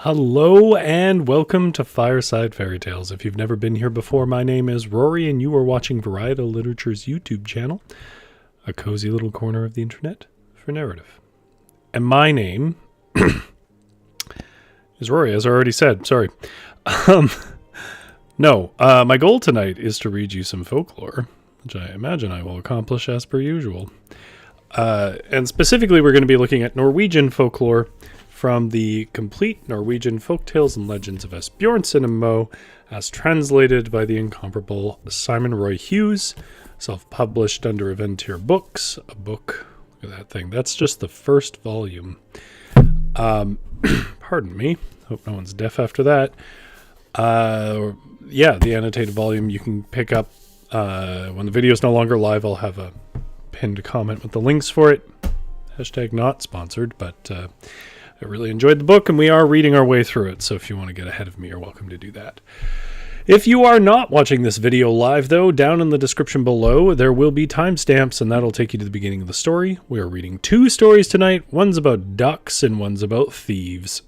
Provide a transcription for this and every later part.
Hello and welcome to Fireside Fairytales. If you've never been here before, my name is Rory and you are watching Varietal Literature's YouTube channel, a cozy little corner of the internet for narrative. And my name is Rory, as I already said. Sorry. My goal tonight is to read you some folklore, which I imagine I will accomplish as per usual. And specifically, we're going to be looking at Norwegian folklore from the complete Norwegian Folktales and Legends of Asbjornsen and Moe, as translated by the incomparable Simon Roy Hughes, self-published under Aventir Books. A book, look at that thing. That's just the first volume. Pardon me. Hope no one's deaf after that. The annotated volume you can pick up when the video is no longer live. I'll have a pinned comment with the links for it. Hashtag not sponsored, but I really enjoyed the book, and we are reading our way through it, so if you want to get ahead of me, you're welcome to do that. If you are not watching this video live, though, down in the description below, there will be timestamps, and that'll take you to the beginning of the story. We are reading two stories tonight. One's about ducks, and one's about thieves.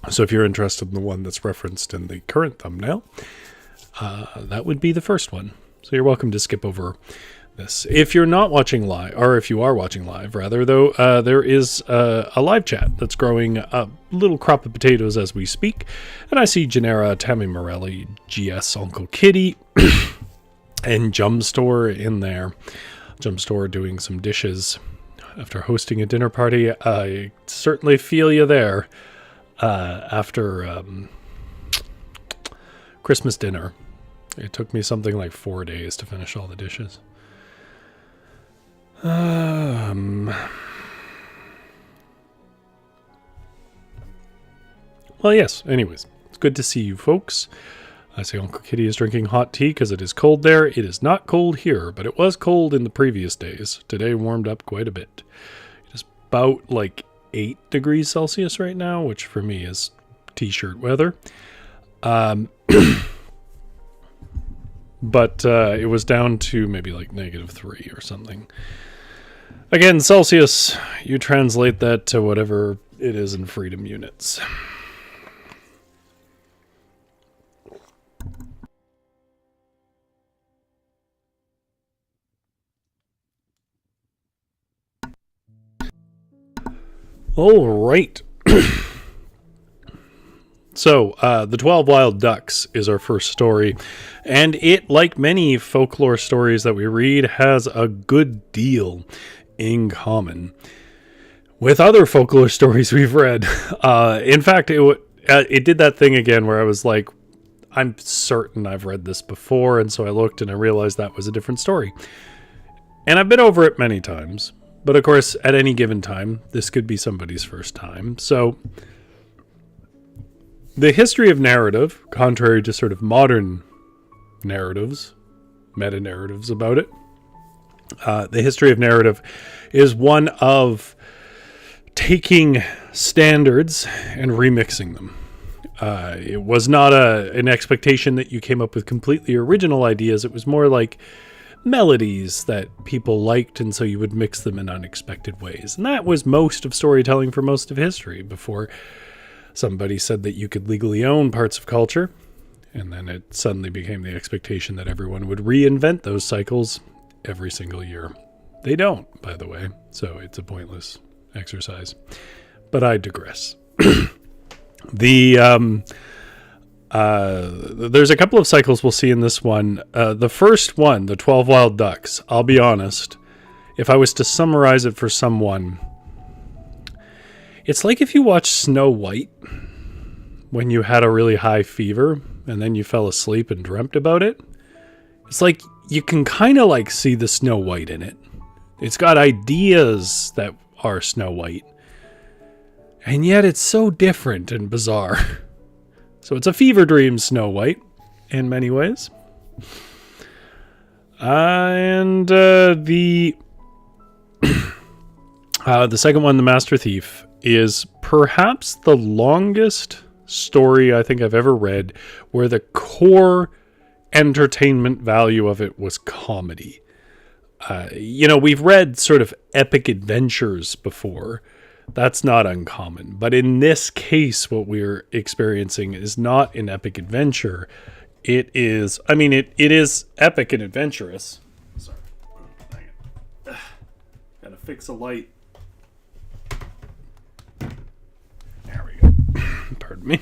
So if you're interested in the one that's referenced in the current thumbnail, that would be the first one. So you're welcome to skip over this. If you're not watching live, or if you are watching live, rather, though, there is a live chat that's growing a little crop of potatoes as we speak. And I see Genera, Tammy Morelli, GS Uncle Kitty, and Jumstore in there. Jumstore doing some dishes after hosting a dinner party. I certainly feel you there after Christmas dinner. It took me something like 4 days to finish all the dishes. Well, yes, anyways, it's good to see you folks. I say Uncle Kitty is drinking hot tea because it is cold there. It is not cold here, but it was cold in the previous days. Today warmed up quite a bit. It is about like 8 degrees Celsius right now, which for me is t-shirt weather. But it was down to maybe like -3 or something. Again, Celsius, you translate that to whatever it is in freedom units. All right. So, The 12 Wild Ducks is our first story, and it, like many folklore stories that we read, has a good deal in common with other folklore stories we've read. In fact, it did that thing again where I was like, I'm certain I've read this before, and so I looked and I realized that was a different story. And I've been over it many times, but of course, at any given time, this could be somebody's first time. So the history of narrative, contrary to sort of modern narratives, meta-narratives about it, the history of narrative is one of taking standards and remixing them. It was not an expectation that you came up with completely original ideas. It was more like melodies that people liked, and so you would mix them in unexpected ways. And that was most of storytelling for most of history before somebody said that you could legally own parts of culture, and then it suddenly became the expectation that everyone would reinvent those cycles every single year. They don't, by the way, so it's a pointless exercise. But I digress. There's a couple of cycles we'll see in this one. The first one, the 12 Wild Ducks, I'll be honest, if I was to summarize it for someone, it's like if you watched Snow White when you had a really high fever and then you fell asleep and dreamt about it. It's like you can kind of like see the Snow White in it. It's got ideas that are Snow White, and yet it's so different and bizarre. So it's a fever dream Snow White in many ways. The second one, The Master Thief, is perhaps the longest story I think I've ever read where the core entertainment value of it was comedy. We've read sort of epic adventures before, That's not uncommon. But in this case, what we're experiencing is not an epic adventure. It is, I mean, it is epic and adventurous. Sorry. Gotta fix a light. There we go. Pardon me.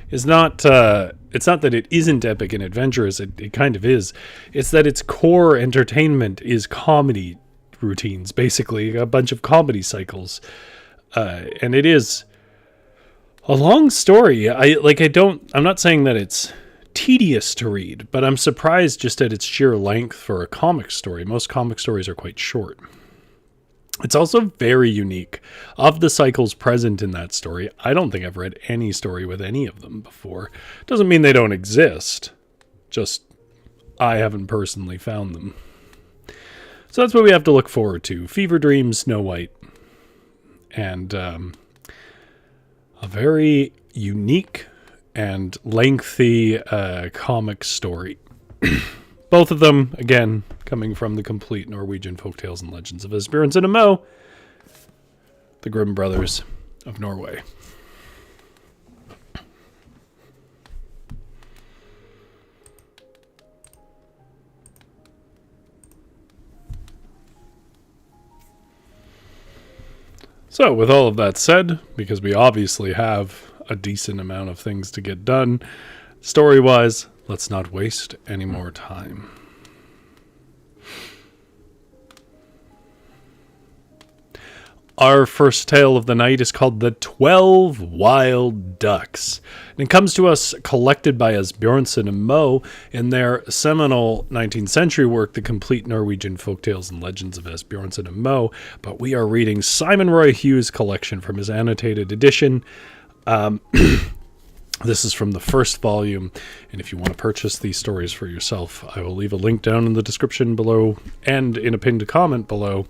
It's not that it isn't epic and adventurous. It kind of is. It's that its core entertainment is comedy routines, basically a bunch of comedy cycles, and it is a long story. I'm not saying that it's tedious to read, but I'm surprised just at its sheer length for a comic story. Most comic stories are quite short. It's also very unique. Of the cycles present in that story, I don't think I've read any story with any of them before. Doesn't mean they don't exist. Just I haven't personally found them. So that's what we have to look forward to. Fever Dream, Snow White. And a very unique and lengthy comic story. Both of them, again, coming from the complete Norwegian Folktales and Legends of Asbjørnsen and Moe, the Grimm brothers of Norway. So, with all of that said, because we obviously have a decent amount of things to get done, story-wise, let's not waste any more time. Our first tale of the night is called The 12 Wild Ducks. And it comes to us collected by Asbjørnsen and Moe in their seminal 19th century work, The Complete Norwegian Folktales and Legends of Asbjørnsen and Moe. But we are reading Simon Roy Hughes' collection from his annotated edition. This is from the first volume, and if you want to purchase these stories for yourself, I will leave a link down in the description below and in a pinned comment below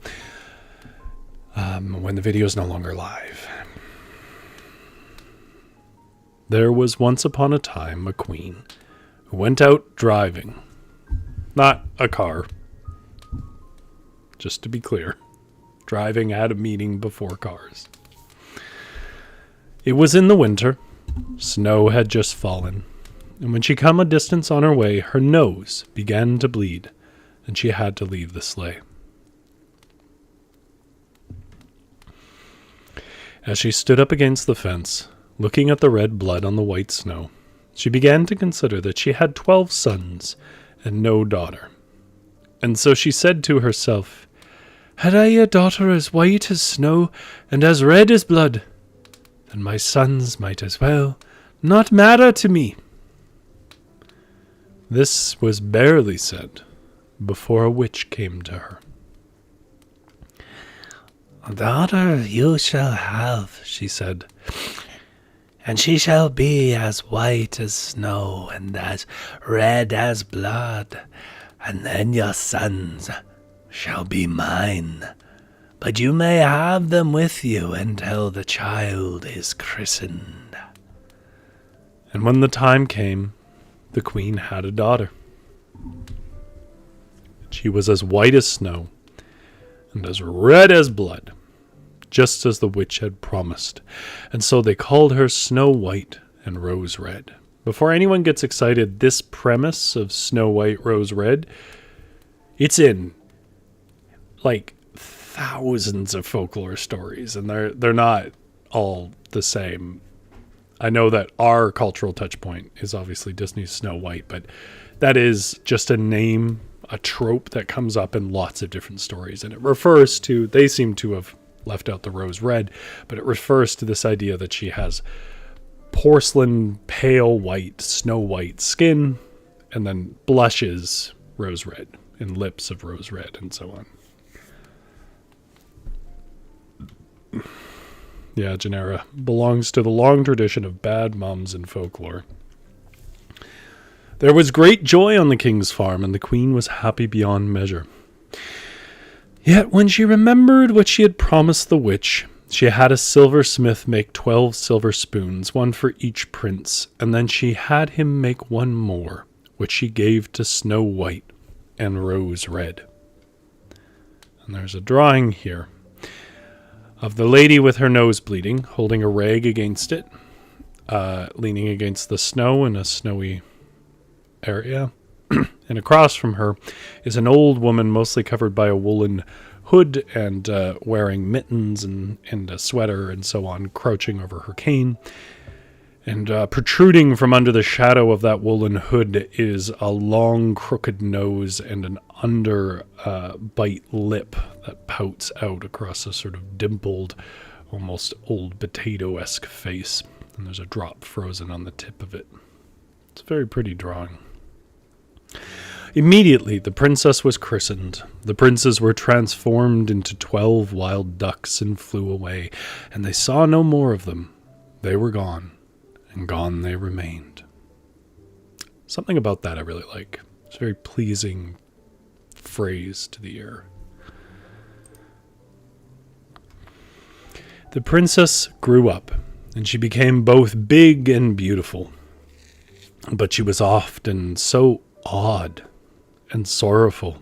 when the video is no longer live. There was once upon a time a queen who went out driving. Not a car. Just to be clear, driving had a meaning before cars. It was in the winter. Snow had just fallen, and when she come a distance on her way, her nose began to bleed, and she had to leave the sleigh. As she stood up against the fence, looking at the red blood on the white snow, she began to consider that she had 12 sons and no daughter. And so she said to herself, "Had I a daughter as white as snow and as red as blood, then my sons might as well not matter to me." This was barely said before a witch came to her. "A daughter you shall have," she said, "and she shall be as white as snow and as red as blood, and then your sons shall be mine. But you may have them with you until the child is christened." And when the time came, the queen had a daughter. She was as white as snow and as red as blood, just as the witch had promised. And so they called her Snow White and Rose Red. Before anyone gets excited, this premise of Snow White, Rose Red, it's in like thousands of folklore stories, and they're not all the same. I know that our cultural touch point is obviously Disney's Snow White, but that is just a name, a trope that comes up in lots of different stories, and it refers to, they seem to have left out the rose red, but it refers to this idea that she has porcelain, pale white, snow white skin, and then blushes rose red, and lips of rose red, and so on. Yeah, Genera belongs to the long tradition of bad mums in folklore. There was great joy on the king's farm, and the queen was happy beyond measure. Yet when she remembered what she had promised the witch, she had a silversmith make 12 silver spoons, one for each prince, and then she had him make one more, which she gave to Snow White and Rose Red. And there's a drawing here of the lady with her nose bleeding, holding a rag against it, leaning against the snow in a snowy area. And across from her is an old woman, mostly covered by a woolen hood and wearing mittens and a sweater and so on, crouching over her cane. And protruding from under the shadow of that woolen hood is a long, crooked nose and an under-bite lip that pouts out across a sort of dimpled, almost old potato-esque face. And there's a drop frozen on the tip of it. It's a very pretty drawing. Immediately, the princess was christened. The princes were transformed into 12 wild ducks and flew away, and they saw no more of them. They were gone, and gone they remained. Something about that I really like. It's a very pleasing phrase to the ear. The princess grew up, and she became both big and beautiful. But she was often so odd and sorrowful,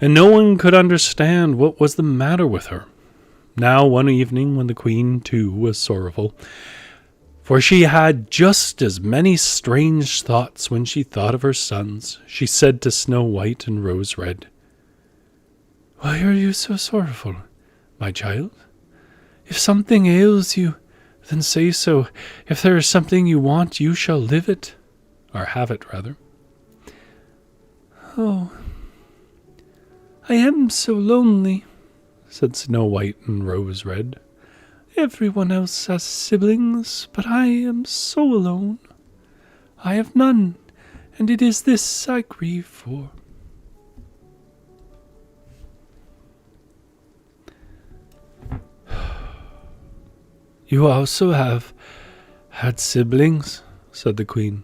and no one could understand what was the matter with her. Now, one evening, when the queen, too, was sorrowful, for she had just as many strange thoughts when she thought of her sons, she said to Snow White and Rose Red, "Why are you so sorrowful, my child? If something ails you, then say so. If there is something you want, you shall live it, or have it, rather." "Oh, I am so lonely," said Snow White and Rose Red. "Everyone else has siblings, but I am so alone. I have none, and it is this I grieve for." "You also have had siblings," said the queen.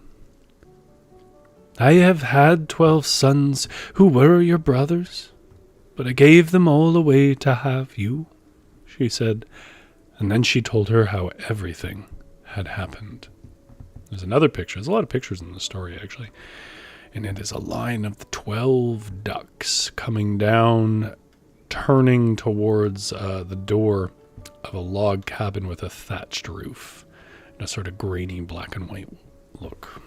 "I have had 12 sons who were your brothers, but I gave them all away to have you," she said, and then she told her how everything had happened. There's another picture. There's a lot of pictures in the story, actually, and it is a line of the 12 ducks coming down, turning towards the door of a log cabin with a thatched roof and a sort of grainy black and white look.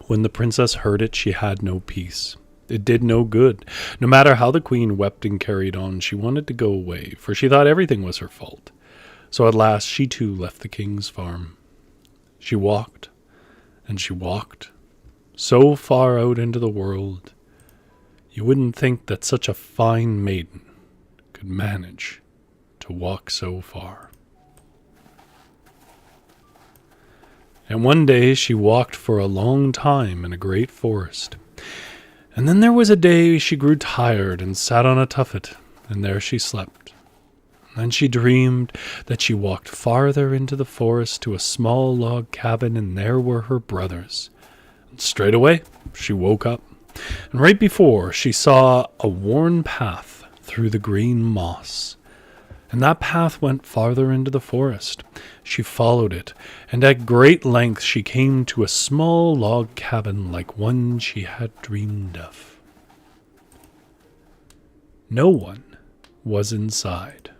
When the princess heard it, she had no peace. It did no good. No matter how the queen wept and carried on, she wanted to go away, for she thought everything was her fault. So at last she too left the king's farm. She walked, and she walked, so far out into the world, you wouldn't think that such a fine maiden could manage to walk so far. And one day she walked for a long time in a great forest. And then there was a day she grew tired and sat on a tuffet, and there she slept. Then she dreamed that she walked farther into the forest to a small log cabin, and there were her brothers. And straight away she woke up, and right before she saw a worn path through the green moss. And that path went farther into the forest. She followed it, and at great length she came to a small log cabin like one she had dreamed of. No one was inside.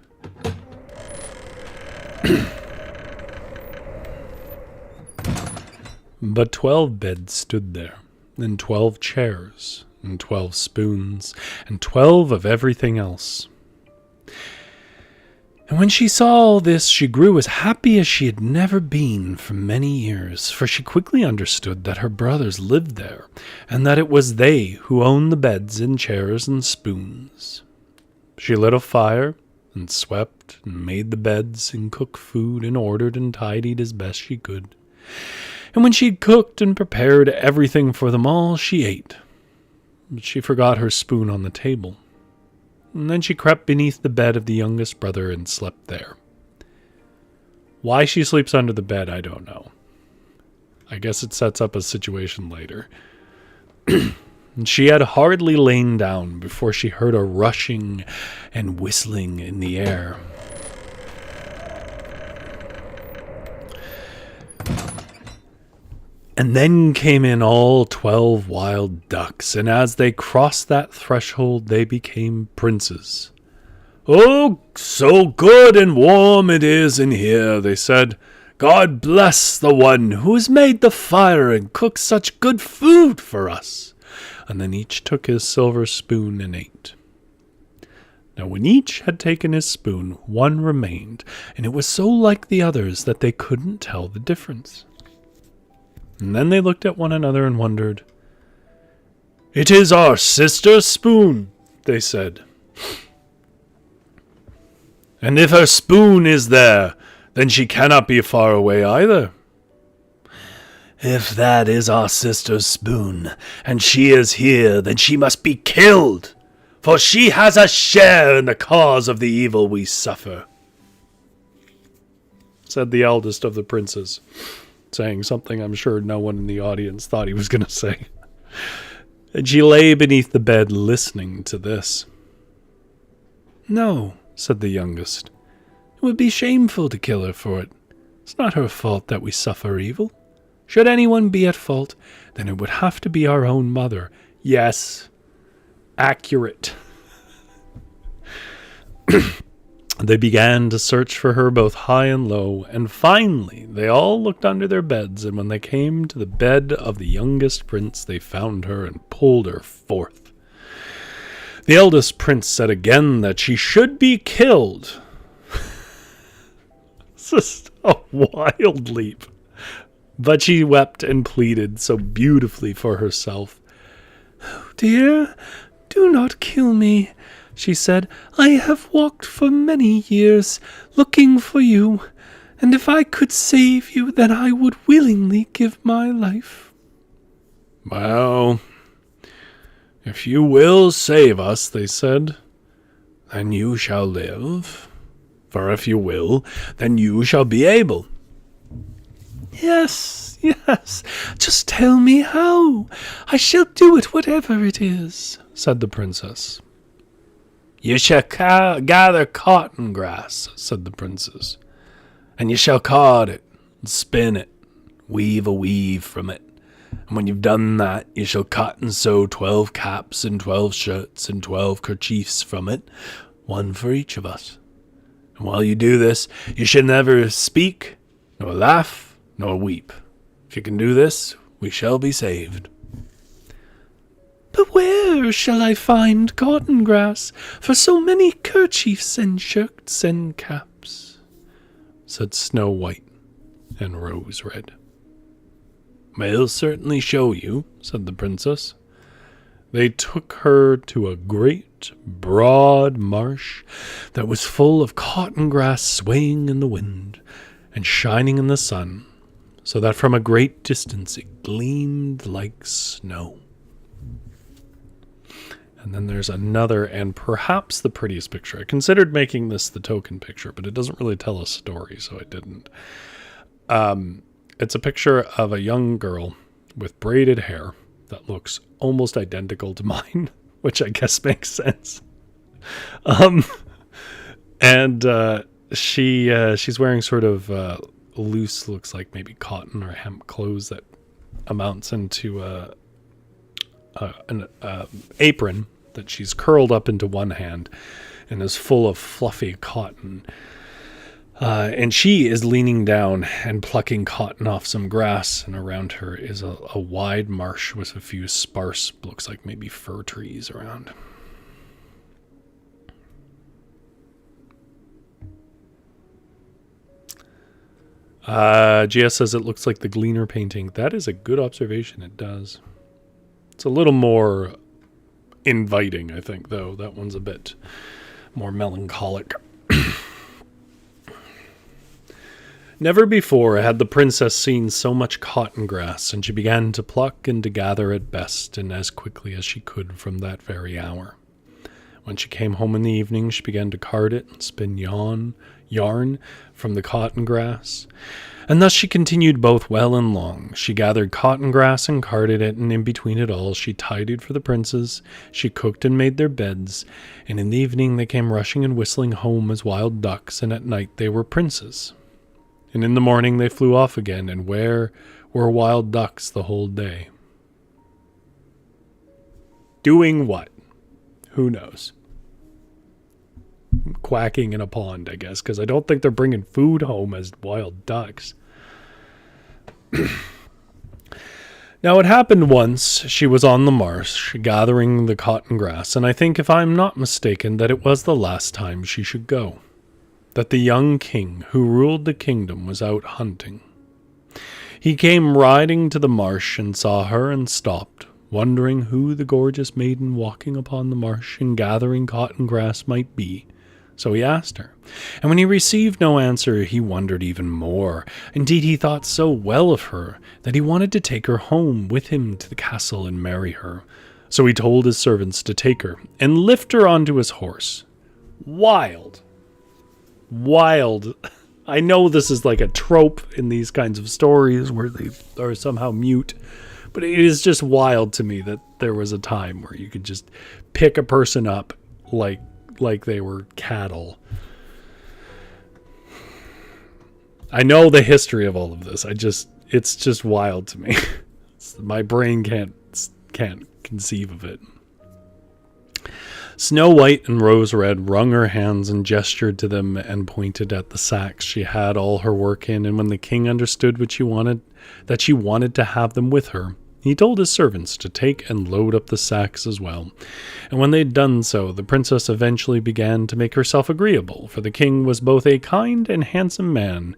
But 12 beds stood there, and 12 chairs, and 12 spoons, and 12 of everything else. And when she saw all this, she grew as happy as she had never been for many years, for she quickly understood that her brothers lived there, and that it was they who owned the beds and chairs and spoons. She lit a fire, and swept, and made the beds, and cooked food, and ordered and tidied as best she could. And when she had cooked and prepared everything for them all, she ate. But she forgot her spoon on the table. And then she crept beneath the bed of the youngest brother and slept there. Why she sleeps under the bed, I don't know. I guess it sets up a situation later. And she had hardly lain down before she heard a rushing and whistling in the air. And then came in all 12 wild ducks, and as they crossed that threshold, they became princes. "Oh, so good and warm it is in here," they said. "God bless the one who has made the fire and cooked such good food for us." And then each took his silver spoon and ate. Now when each had taken his spoon, one remained, and it was so like the others that they couldn't tell the difference. And then they looked at one another and wondered. "It is our sister's spoon," they said. "And if her spoon is there, then she cannot be far away either." "If that is our sister's spoon, and she is here, then she must be killed, for she has a share in the cause of the evil we suffer," said the eldest of the princes, saying something I'm sure no one in the audience thought he was going to say. And she lay beneath the bed listening to this. "No," said the youngest. "It would be shameful to kill her for it. It's not her fault that we suffer evil. Should anyone be at fault, then it would have to be our own mother." Yes, accurate. They began to search for her both high and low, and finally they all looked under their beds, and when they came to the bed of the youngest prince, they found her and pulled her forth. The eldest prince said again that she should be killed. It's just a wild leap. But she wept and pleaded so beautifully for herself. "Oh dear, do not kill me," she said. "I have walked for many years looking for you, and if I could save you, then I would willingly give my life." "Well, if you will save us," they said, "then you shall live. For if you will, then you shall be able." Yes, just tell me how. I shall do it, whatever it is," said the princess. "You shall gather cotton grass," said the princess, "and you shall card it, and spin it, weave a weave from it. And when you've done that, you shall cut and sew 12 caps and 12 shirts and 12 kerchiefs from it, one for each of us. And while you do this, you shall never speak, nor laugh, nor weep. If you can do this, we shall be saved." "But where shall I find cotton grass for so many kerchiefs and shirts and caps?" said Snow White and Rose Red. "We'll certainly show you," said the princess. They took her to a great, broad marsh that was full of cotton grass swaying in the wind and shining in the sun, so that from a great distance it gleamed like snow. And then there's another, and perhaps the prettiest picture. I considered making this the token picture, but it doesn't really tell a story, so I didn't. It's a picture of a young girl with braided hair that looks almost identical to mine, which I guess makes sense. She's wearing sort of loose, looks like maybe cotton or hemp clothes that amounts into an apron that she's curled up into one hand and is full of fluffy cotton. And she is leaning down and plucking cotton off some grass, and around her is a wide marsh with a few sparse, looks like maybe fir trees around. GS says it looks like the Gleaner painting. That is a good observation. It does. It's a little more inviting, I think, though. That one's a bit more melancholic. Never before had the princess seen so much cotton grass, and she began to pluck and to gather it best and as quickly as she could from that very hour. When she came home in the evening, she began to card it and spin yarn from the cotton grass. And thus she continued both well and long. She gathered cotton grass and carded it, and in between it all she tidied for the princes, she cooked and made their beds, and in the evening they came rushing and whistling home as wild ducks, and at night they were princes. And in the morning they flew off again, and where were wild ducks the whole day. Doing what? Who knows? Quacking in a pond, I guess, because I don't think they're bringing food home as wild ducks. Now, it happened once she was on the marsh gathering the cotton grass, and I think, if I'm not mistaken, that it was the last time she should go. That the young king who ruled the kingdom was out hunting. He came riding to the marsh and saw her and stopped, wondering who the gorgeous maiden walking upon the marsh and gathering cotton grass might be. So he asked her, and when he received no answer, he wondered even more. Indeed, he thought so well of her that he wanted to take her home with him to the castle and marry her. So he told his servants to take her and lift her onto his horse. Wild. I know this is like a trope in these kinds of stories where they are somehow mute, but it is just wild to me that there was a time where you could just pick a person up like they were cattle. I know the history of all of this. It's just wild to me. My brain can't conceive of it. Snow White and Rose Red wrung her hands and gestured to them and pointed at the sacks she had all her work in, and when the king understood what she wanted to have them with her, he told his servants to take and load up the sacks as well. And when they'd done so, the princess eventually began to make herself agreeable, for the king was both a kind and handsome man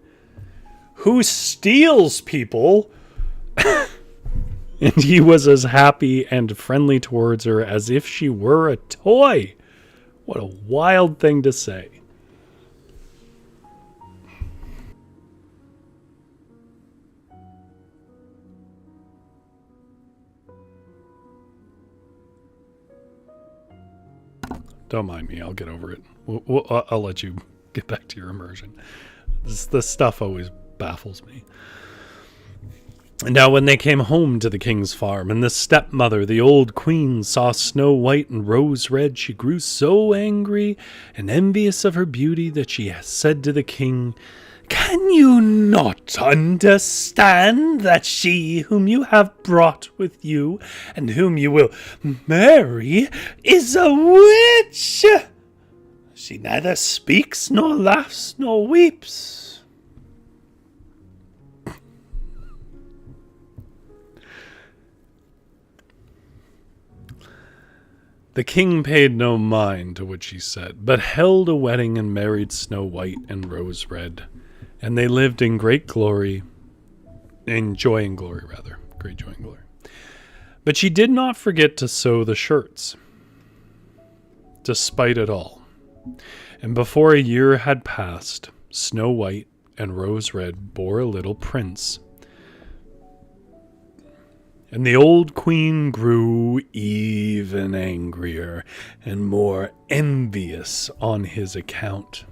who steals people, and he was as happy and friendly towards her as if she were a toy. What a wild thing to say. Don't mind me, I'll get over it. I'll let you get back to your immersion. This stuff always baffles me. And now when they came home to the king's farm, and the stepmother, the old queen, saw Snow White and Rose Red, she grew so angry and envious of her beauty that she said to the king, "Can you not understand that she whom you have brought with you, and whom you will marry, is a witch? She neither speaks, nor laughs, nor weeps." The king paid no mind to what she said, but held a wedding and married Snow White and Rose Red. And they lived in great joy and glory. But she did not forget to sew the shirts, despite it all. And before a year had passed, Snow White and Rose Red bore a little prince. And the old queen grew even angrier and more envious on his account.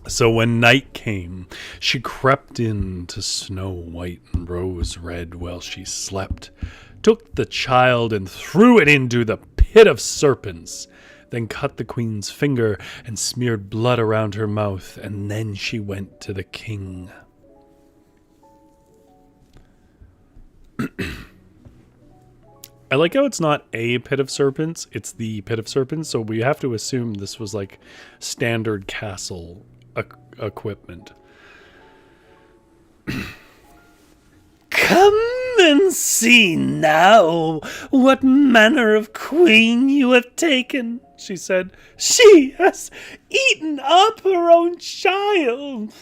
So when night came, she crept in to Snow White and Rose Red while she slept, took the child and threw it into the pit of serpents, then cut the queen's finger and smeared blood around her mouth, and then she went to the king. I like how it's not a pit of serpents, it's the pit of serpents, so we have to assume this was like standard castle equipment. "Come and see now what manner of queen you have taken," she said. "She has eaten up her own child."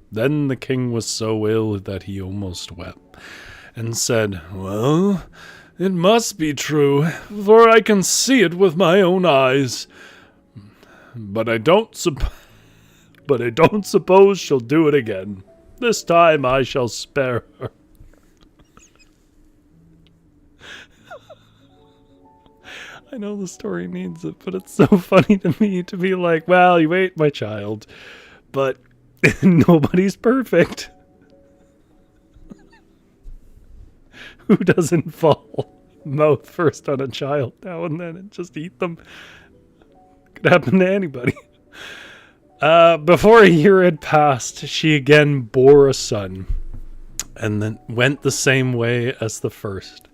Then the king was so ill that he almost wept, and said, "Well, it must be true, for I can see it with my own eyes. But I don't suppose she'll do it again. This time I shall spare her." I know the story needs it, but it's so funny to me to be like, well, you ate my child, but nobody's perfect. Who doesn't fall mouth first on a child now and then and just eat them? Could happen to anybody. Before a year had passed, she again bore a son. and then went the same way as the first.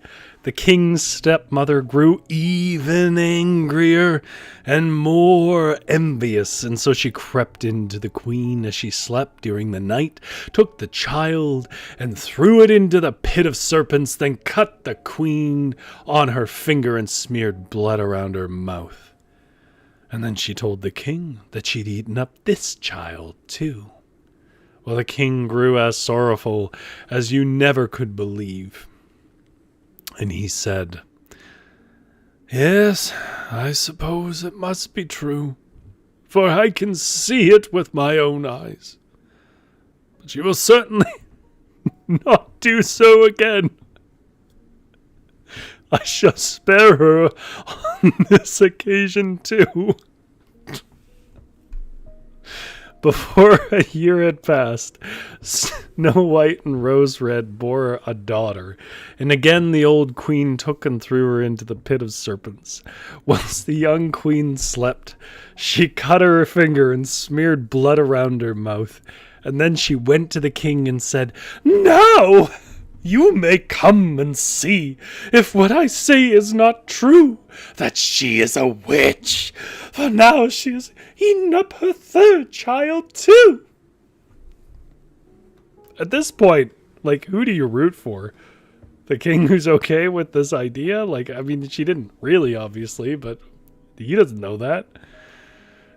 The king's stepmother grew even angrier and more envious, and so she crept into the queen as she slept during the night, took the child, and threw it into the pit of serpents, then cut the queen on her finger and smeared blood around her mouth. And then she told the king that she'd eaten up this child too. Well, the king grew as sorrowful as you never could believe. And he said, "Yes, I suppose it must be true, for I can see it with my own eyes. But she will certainly not do so again. I shall spare her on this occasion too." Before a year had passed, Snow White and Rose Red bore a daughter, and again the old queen took and threw her into the pit of serpents. Whilst the young queen slept, she cut her finger and smeared blood around her mouth, and then she went to the king and said, "Now you may come and see if what I say is not true, that she is a witch, for now she has eaten up her third child too." At this point, who do you root for? The king who's okay with this idea? She didn't really, obviously, but he doesn't know that.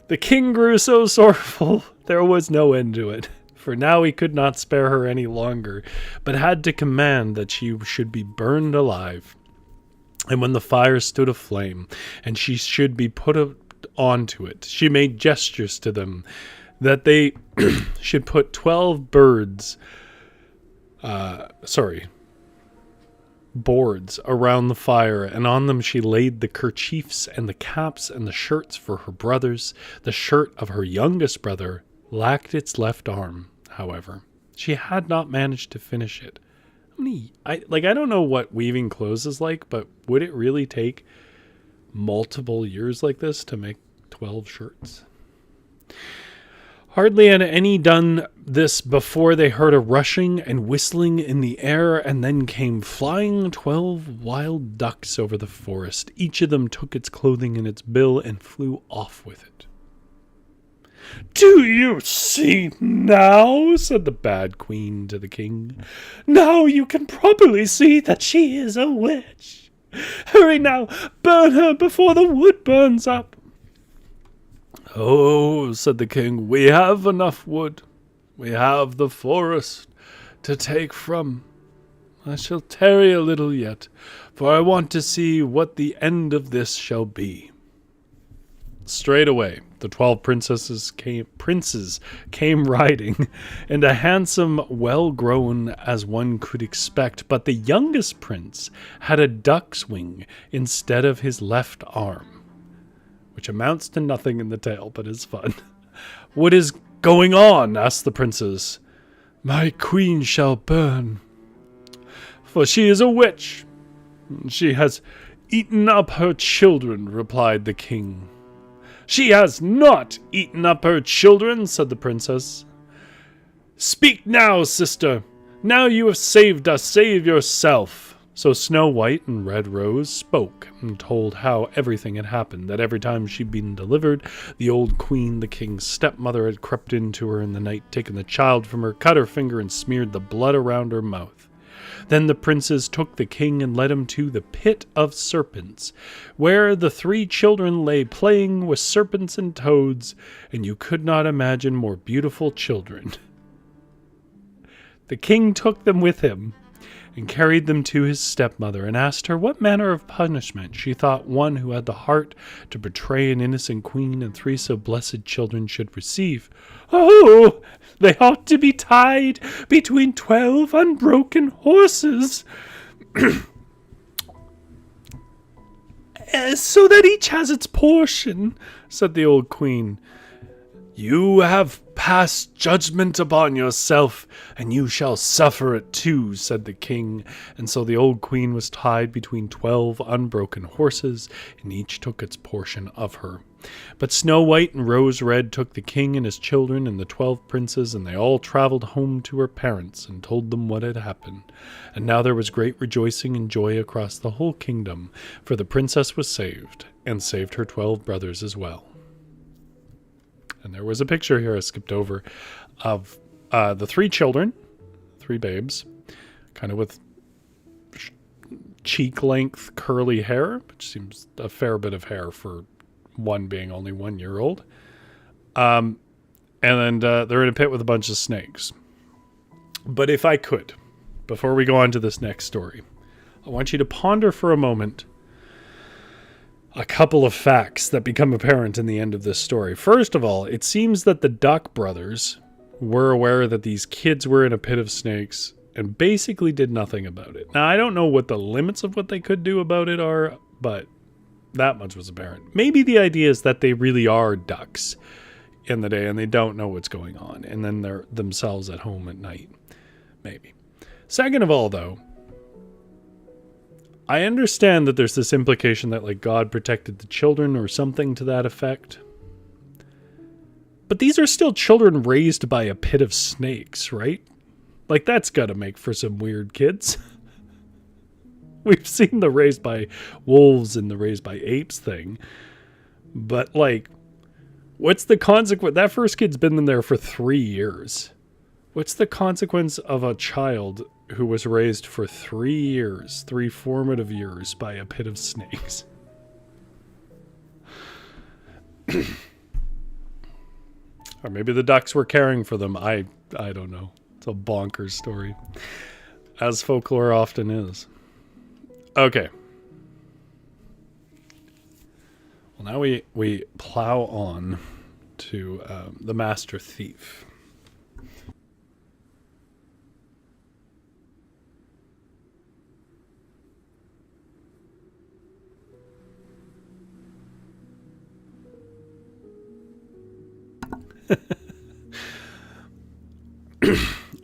The king grew so sorrowful, there was no end to it. For now he could not spare her any longer, but had to command that she should be burned alive. And when the fire stood aflame, and she should be put onto it, she made gestures to them that they should put 12 boards around the fire, and on them she laid the kerchiefs and the caps and the shirts for her brothers. The shirt of her youngest brother lacked its left arm, however. She had not managed to finish it. I don't know what weaving clothes is like, but would it really take multiple years like this to make 12 shirts? Hardly had any done this before they heard a rushing and whistling in the air, and then came flying 12 wild ducks over the forest. Each of them took its clothing in its bill and flew off with it. "Do you see now?" said the bad queen to the king. "Now you can properly see that she is a witch. Hurry now, burn her before the wood burns up." "Oh," said the king, "we have enough wood. We have the forest to take from. I shall tarry a little yet, for I want to see what the end of this shall be." Straight away, the 12 princes came riding, and a handsome, well-grown as one could expect, but the youngest prince had a duck's wing instead of his left arm, which amounts to nothing in the tale, but is fun. "What is going on?" asked the princes. "My queen shall burn, for she is a witch. She has eaten up her children," replied the king. "She has not eaten up her children," said the princess. "Speak now, sister. Now you have saved us, save yourself." So Snow White and Red Rose spoke and told how everything had happened, that every time she'd been delivered, the old queen, the king's stepmother, had crept into her in the night, taken the child from her, cut her finger, and smeared the blood around her mouth. Then the princes took the king and led him to the pit of serpents, where the 3 children lay playing with serpents and toads, and you could not imagine more beautiful children. The king took them with him and carried them to his stepmother, and asked her what manner of punishment she thought one who had the heart to betray an innocent queen and 3 so blessed children should receive. "Oh, they ought to be tied between 12 unbroken horses, so that each has its portion," said the old queen. "You have passed judgment upon yourself, and you shall suffer it too," said the king. And so the old queen was tied between 12 unbroken horses, and each took its portion of her. But Snow White and Rose Red took the king and his children and the 12 princes, and they all traveled home to her parents and told them what had happened. And now there was great rejoicing and joy across the whole kingdom, for the princess was saved, and saved her 12 brothers as well. And there was a picture here I skipped over of the 3 children, 3 babes, kind of with cheek-length curly hair, which seems a fair bit of hair for one being only 1 year old. And then they're in a pit with a bunch of snakes. But if I could, before we go on to this next story, I want you to ponder for a moment a couple of facts that become apparent in the end of this story. First of all, it seems that the Duck brothers were aware that these kids were in a pit of snakes and basically did nothing about it. Now, I don't know what the limits of what they could do about it are, but that much was apparent. Maybe the idea is that they really are ducks in the day and they don't know what's going on, and then they're themselves at home at night. Maybe. Second of all, though, I understand that there's this implication that, like, God protected the children or something to that effect. But these are still children raised by a pit of snakes, right? Like, that's gotta make for some weird kids. We've seen the raised by wolves and the raised by apes thing. But, like, what's the consequence? That first kid's been in there for 3 years. What's the consequence of a child who was raised for 3 years, 3 formative years, by a pit of snakes? Or maybe the ducks were caring for them. I don't know. It's a bonkers story, as folklore often is. Okay. Well, now we plow on to the Master Thief.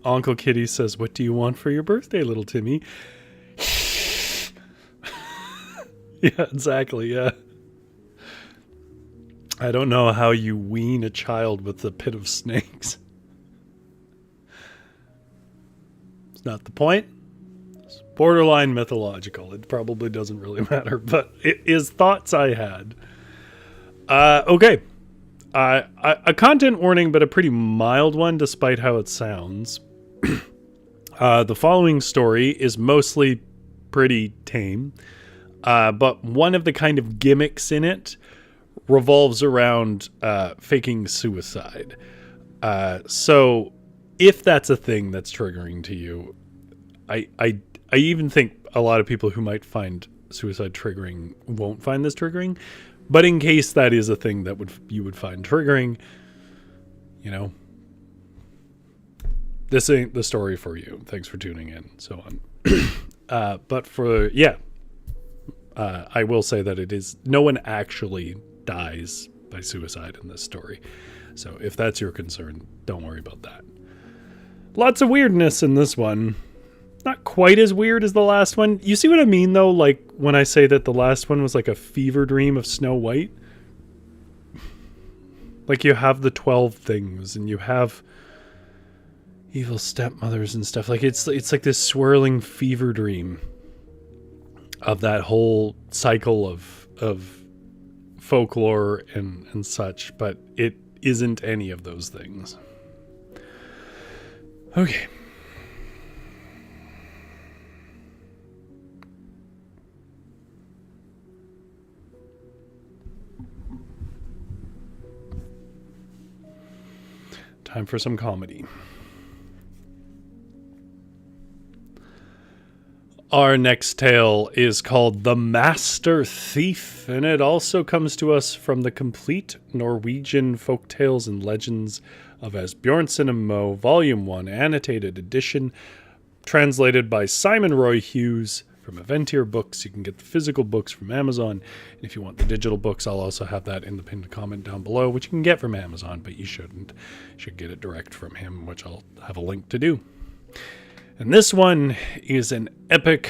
Uncle Kitty says, "What do you want for your birthday, little Timmy?" Yeah, exactly, yeah. I don't know how you wean a child with a pit of snakes. It's not the point. It's borderline mythological. It probably doesn't really matter, but it is thoughts I had. Okay. A content warning, but a pretty mild one, despite how it sounds. The following story is mostly pretty tame, but one of the kind of gimmicks in it revolves around faking suicide. So if that's a thing that's triggering to you, I even think a lot of people who might find suicide triggering won't find this triggering. But in case that is a thing that you would find triggering, you know, this ain't the story for you. Thanks for tuning in, so on. But for, I will say that it is, no one actually dies by suicide in this story. So if that's your concern, don't worry about that. Lots of weirdness in this one. Not quite as weird as the last one. You see what I mean, though? Like, when I say that the last one was like a fever dream of Snow White? Like, you have the 12 things, and you have evil stepmothers and stuff. Like, it's like this swirling fever dream of that whole cycle of folklore and such, but it isn't any of those things. Okay. Time for some comedy. Our next tale is called The Master Thief, and it also comes to us from the Complete Norwegian Folktales and Legends of Asbjornsen and Moe, Volume 1, Annotated Edition, translated by Simon Roy Hughes from Aventier Books. You can get the physical books from Amazon. And if you want the digital books, I'll also have that in the pinned comment down below, which you can get from Amazon, but you shouldn't. You should get it direct from him, which I'll have a link to do. And this one is an epic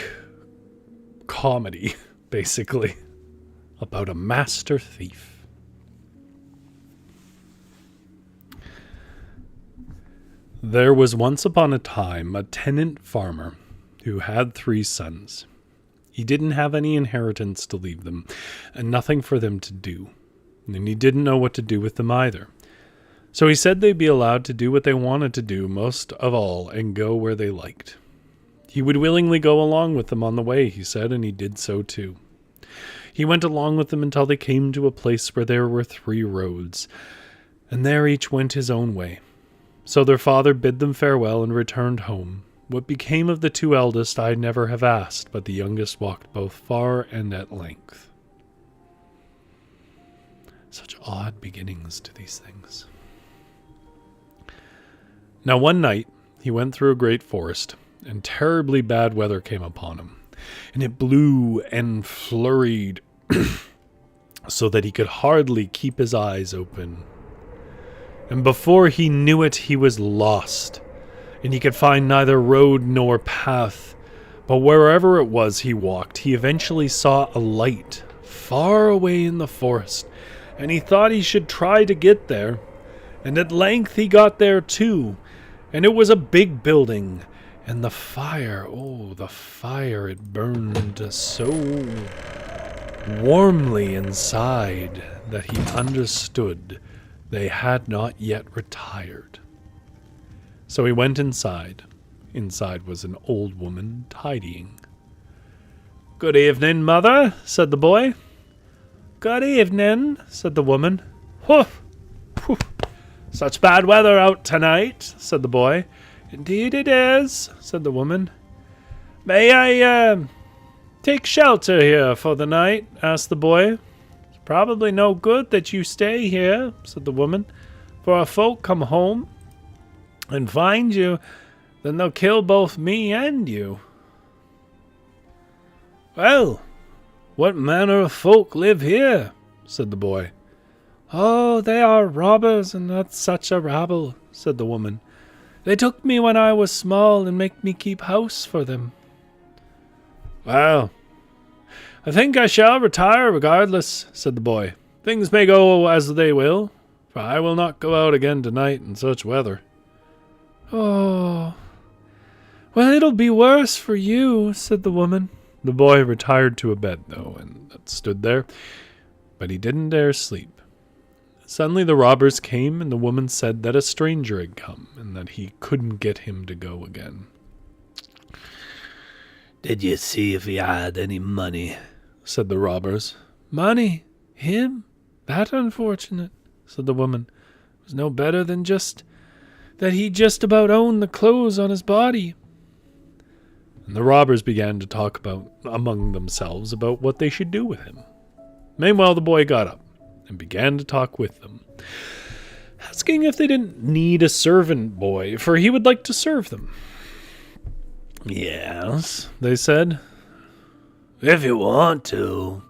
comedy, basically, about a master thief. There was once upon a time a tenant farmer who had 3 sons. He didn't have any inheritance to leave them, and nothing for them to do, and he didn't know what to do with them either. So he said they'd be allowed to do what they wanted to do most of all and go where they liked. He would willingly go along with them on the way, he said, and he did so too. He went along with them until they came to a place where there were 3 roads, and there each went his own way. So their father bid them farewell and returned home. What became of the 2 eldest I never have asked, but the youngest walked both far and at length. Such odd beginnings to these things. Now one night he went through a great forest, and terribly bad weather came upon him, and it blew and flurried so that he could hardly keep his eyes open. And before he knew it, he was lost, and he could find neither road nor path. But wherever it was he walked, he eventually saw a light far away in the forest, and he thought he should try to get there. And at length he got there too, and it was a big building, and the fire, it burned so warmly inside that he understood they had not yet retired. So he went inside. Inside was an old woman tidying. "Good evening, mother," said the boy. "Good evening," said the woman. "Whoof! Whoof. Such bad weather out tonight," said the boy. "Indeed it is," said the woman. "May I, take shelter here for the night?" asked the boy. "It's probably no good that you stay here," said the woman, "for if folk come home and find you, then they'll kill both me and you." "Well, what manner of folk live here?" said the boy. "Oh, they are robbers, and not such a rabble," said the woman. "They took me when I was small and make me keep house for them." "Well, I think I shall retire regardless," said the boy. "Things may go as they will, for I will not go out again tonight in such weather." "Oh, well, it'll be worse for you," said the woman. The boy retired to a bed, though, and stood there, but he didn't dare sleep. Suddenly the robbers came, and the woman said that a stranger had come, and that he couldn't get him to go again. "Did you see if he had any money?" said the robbers. "Money? Him? That unfortunate," said the woman. "It was no better than just that he just about owned the clothes on his body." And the robbers began to talk among themselves about what they should do with him. Meanwhile the boy got up and began to talk with them, asking if they didn't need a servant boy, for he would like to serve them. "Yes," they said. "If you want to,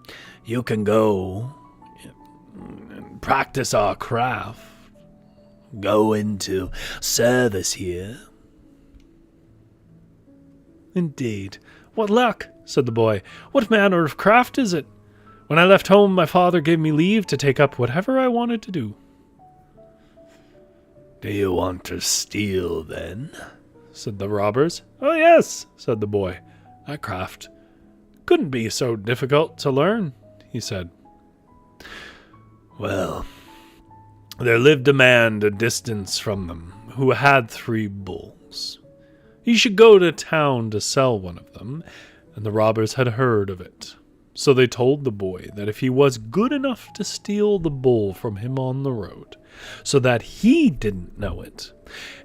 you can go and practice our craft. Go into service here." "Indeed, what luck," said the boy. "What manner of craft is it? When I left home, my father gave me leave to take up whatever I wanted to do." "Do you want to steal, then?" said the robbers. "Oh, yes," said the boy. "That craft couldn't be so difficult to learn," he said. "Well, there lived a man a distance from them who had 3 bulls. He should go to town to sell one of them, and the robbers had heard of it. So they told the boy that if he was good enough to steal the bull from him on the road, so that he didn't know it,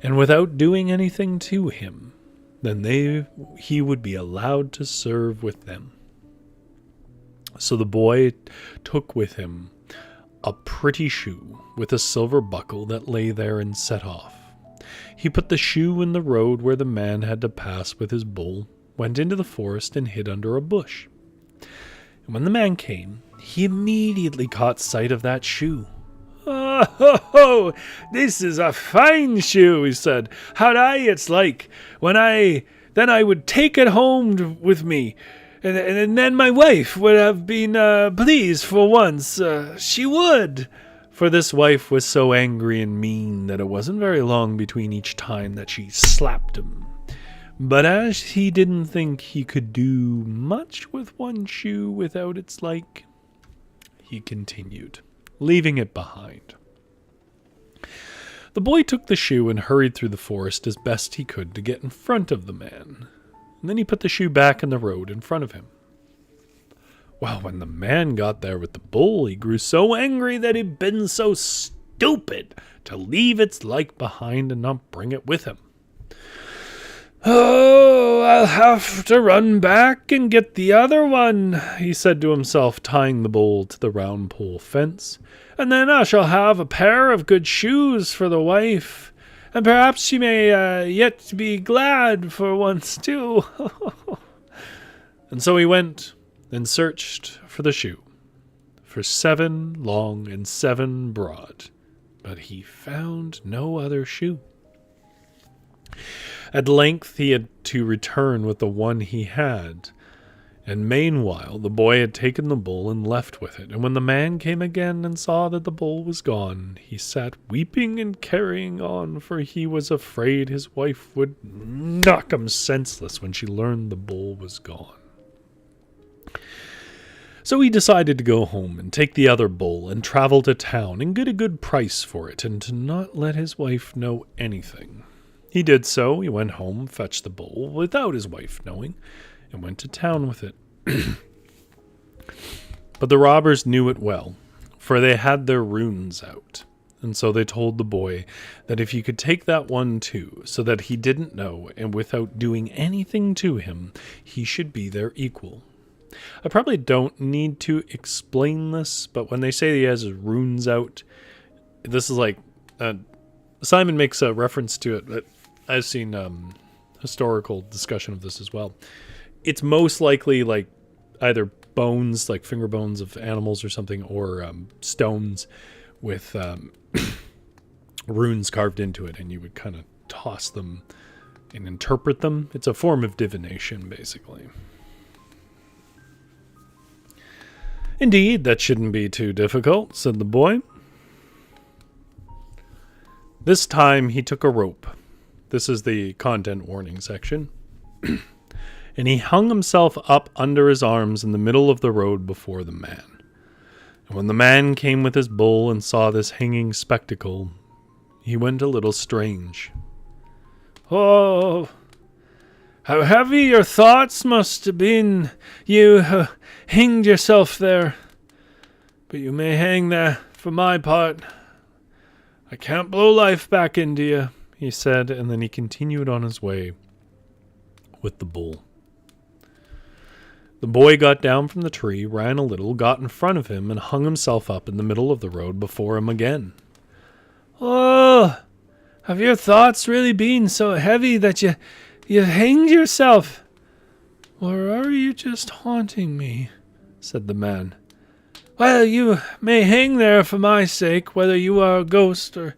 and without doing anything to him, then he would be allowed to serve with them. So the boy took with him a pretty shoe with a silver buckle that lay there and set off. He put the shoe in the road where the man had to pass with his bull, went into the forest, and hid under a bush. And when the man came, he immediately caught sight of that shoe. "Oh, ho, ho, this is a fine shoe," he said. "How'd it's like when then I would take it home with me, and then my wife would have been pleased for once. She would, For this wife was so angry and mean that it wasn't very long between each time that she slapped him. But as he didn't think he could do much with one shoe without its like, he continued, leaving it behind. The boy took the shoe and hurried through the forest as best he could to get in front of the man. And then he put the shoe back in the road in front of him. Well, when the man got there with the bull, he grew so angry that he'd been so stupid to leave its like behind and not bring it with him. "Oh, I'll have to run back and get the other one," he said to himself, tying the bull to the round pole fence. "And then I shall have a pair of good shoes for the wife, and perhaps she may yet be glad for once too." And so he went and searched for the shoe, for 7 long and 7 broad, but he found no other shoe. At length he had to return with the one he had, and meanwhile the boy had taken the bull and left with it. And when the man came again and saw that the bull was gone, he sat weeping and carrying on, for he was afraid his wife would knock him senseless when she learned the bull was gone. So he decided to go home and take the other bull and travel to town and get a good price for it, and to not let his wife know anything. He did so. He went home, fetched the bull without his wife knowing, and went to town with it. But the robbers knew it well, for they had their runes out. And so they told the boy that if he could take that one too, so that he didn't know, and without doing anything to him, he should be their equal. I probably don't need to explain this, but when they say he has his runes out, this is like Simon makes a reference to it, but I've seen historical discussion of this as well. It's most likely like either bones, like finger bones of animals or something, or stones with runes carved into it, and you would kind of toss them and interpret them. It's a form of divination, basically. "Indeed, that shouldn't be too difficult," said the boy. This time he took a rope. This is the content warning section. And he hung himself up under his arms in the middle of the road before the man. And when the man came with his bull and saw this hanging spectacle, he went a little strange. "Oh, how heavy your thoughts must have been. You hanged yourself there. But you may hang there for my part. I can't blow life back into you," he said, and then he continued on his way with the bull. The boy got down from the tree, ran a little, got in front of him, and hung himself up in the middle of the road before him again. "Oh, have your thoughts really been so heavy that you hanged yourself? Or are you just haunting me?" said the man. "Well, you may hang there for my sake, whether you are a ghost or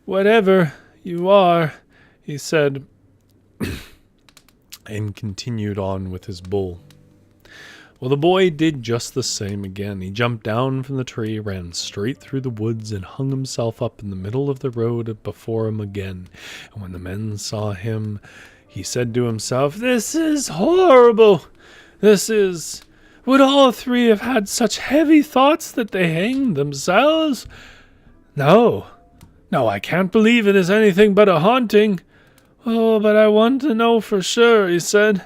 whatever you are," he said, and continued on with his bull. Well, the boy did just the same again. He jumped down from the tree, ran straight through the woods, and hung himself up in the middle of the road before him again. And when the men saw him, he said to himself, "This is horrible. Would all 3 have had such heavy thoughts that they hanged themselves? No, I can't believe it is anything but a haunting. Oh, but I want to know for sure," he said.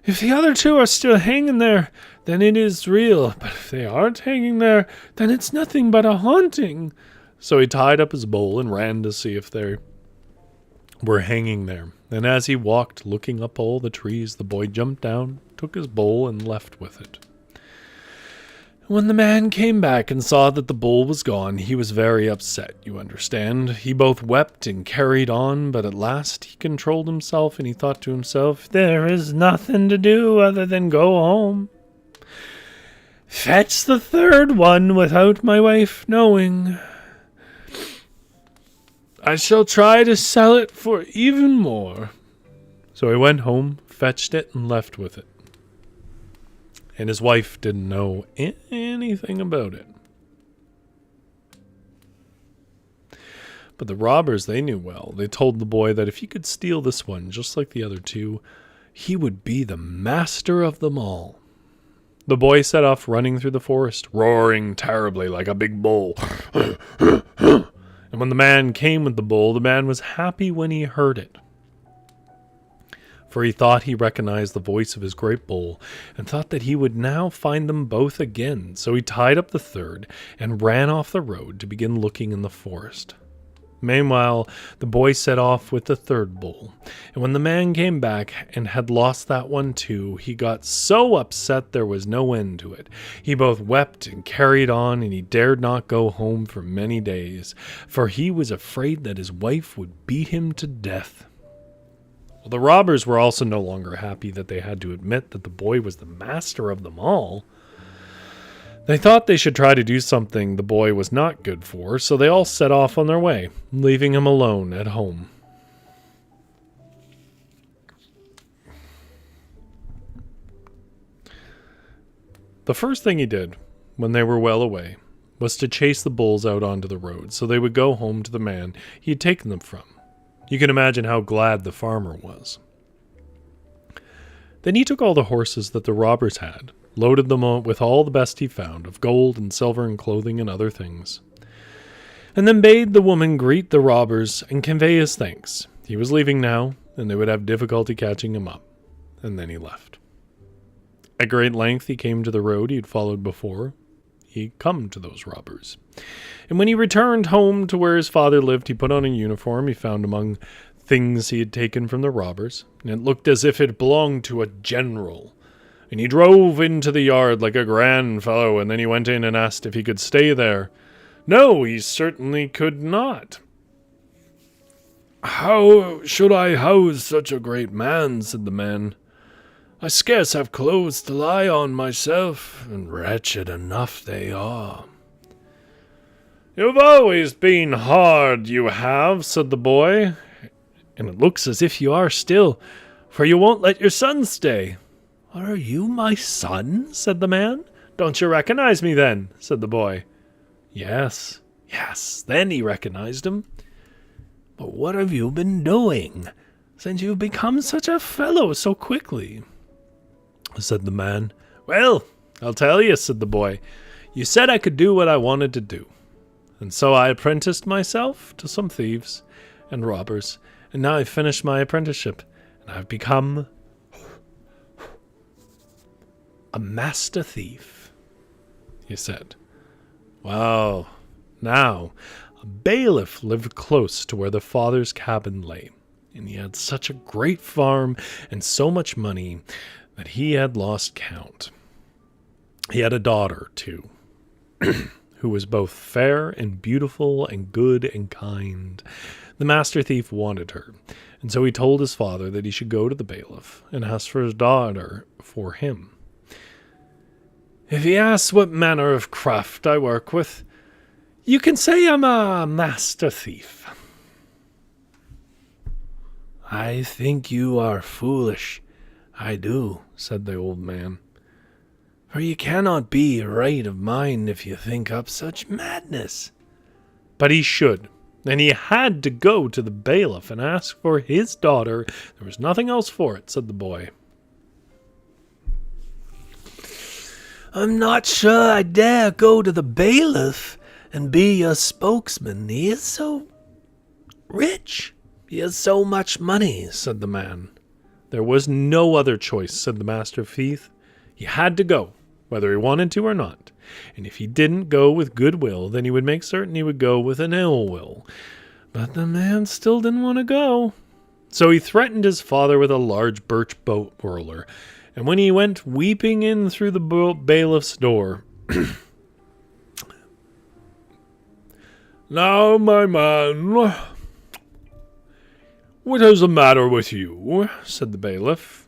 "If the other 2 are still hanging there, then it is real. But if they aren't hanging there, then it's nothing but a haunting." So he tied up his bowl and ran to see if they were hanging there. And as he walked, looking up all the trees, the boy jumped down, took his bowl, and left with it. When the man came back and saw that the bull was gone, he was very upset, you understand. He both wept and carried on, but at last he controlled himself, and he thought to himself, "There is nothing to do other than go home. Fetch the 3rd one without my wife knowing. I shall try to sell it for even more." So he went home, fetched it, and left with it. And his wife didn't know anything about it. But the robbers, they knew well. They told the boy that if he could steal this one, just like the other two, he would be the master of them all. The boy set off running through the forest, roaring terribly like a big bull. And when the man came with the bull, the man was happy when he heard it. For he thought he recognized the voice of his great bull, and thought that he would now find them both again. So he tied up the third, and ran off the road to begin looking in the forest. Meanwhile, the boy set off with the third bull, and when the man came back and had lost that one too, he got so upset there was no end to it. He both wept and carried on, and he dared not go home for many days, for he was afraid that his wife would beat him to death. Well, the robbers were also no longer happy that they had to admit that the boy was the master of them all. They thought they should try to do something the boy was not good for, so they all set off on their way, leaving him alone at home. The first thing he did, when they were well away, was to chase the bulls out onto the road, so they would go home to the man he had taken them from. You can imagine how glad the farmer was. Then he took all the horses that the robbers had, loaded them with all the best he found, of gold and silver and clothing and other things, and then bade the woman greet the robbers and convey his thanks. He was leaving now, and they would have difficulty catching him up, and then he left. At great length he came to the road he had followed before. He had come to those robbers. And when he returned home to where his father lived, he put on a uniform he found among things he had taken from the robbers, and it looked as if it belonged to a general. And he drove into the yard like a grand fellow, and then he went in and asked if he could stay there. No, he certainly could not. "How should I house such a great man?" said the man. "I scarce have clothes to lie on myself, and wretched enough they are." "You've always been hard, you have," said the boy. "And it looks as if you are still, for you won't let your son stay." "Are you my son?" said the man. "Don't you recognize me then?" said the boy. Yes, then he recognized him. "But what have you been doing, since you've become such a fellow so quickly?" said the man. "Well, I'll tell you," said the boy. "You said I could do what I wanted to do. And so I apprenticed myself to some thieves and robbers, and now I've finished my apprenticeship, and I've become a master thief," he said. Well, now, a bailiff lived close to where the father's cabin lay, and he had such a great farm and so much money that he had lost count. He had a daughter, too, who was both fair and beautiful and good and kind. The master thief wanted her, and so he told his father that he should go to the bailiff and ask for his daughter for him. "If he asks what manner of craft I work with, you can say I'm a master thief." "I think you are foolish, I do," said the old man. "For you cannot be right of mind if you think up such madness." But he should, and he had to go to the bailiff and ask for his daughter. There was nothing else for it, said the boy. "I'm not sure I dare go to the bailiff and be your spokesman. He is so rich. He has so much money," said the man. There was no other choice, said the master thief. He had to go, whether he wanted to or not. And if he didn't go with good will, then he would make certain he would go with an ill will. But the man still didn't want to go. So he threatened his father with a large birch boat whirler. And when he went weeping in through the bailiff's door, "Now, my man, what is the matter with you?" said the bailiff.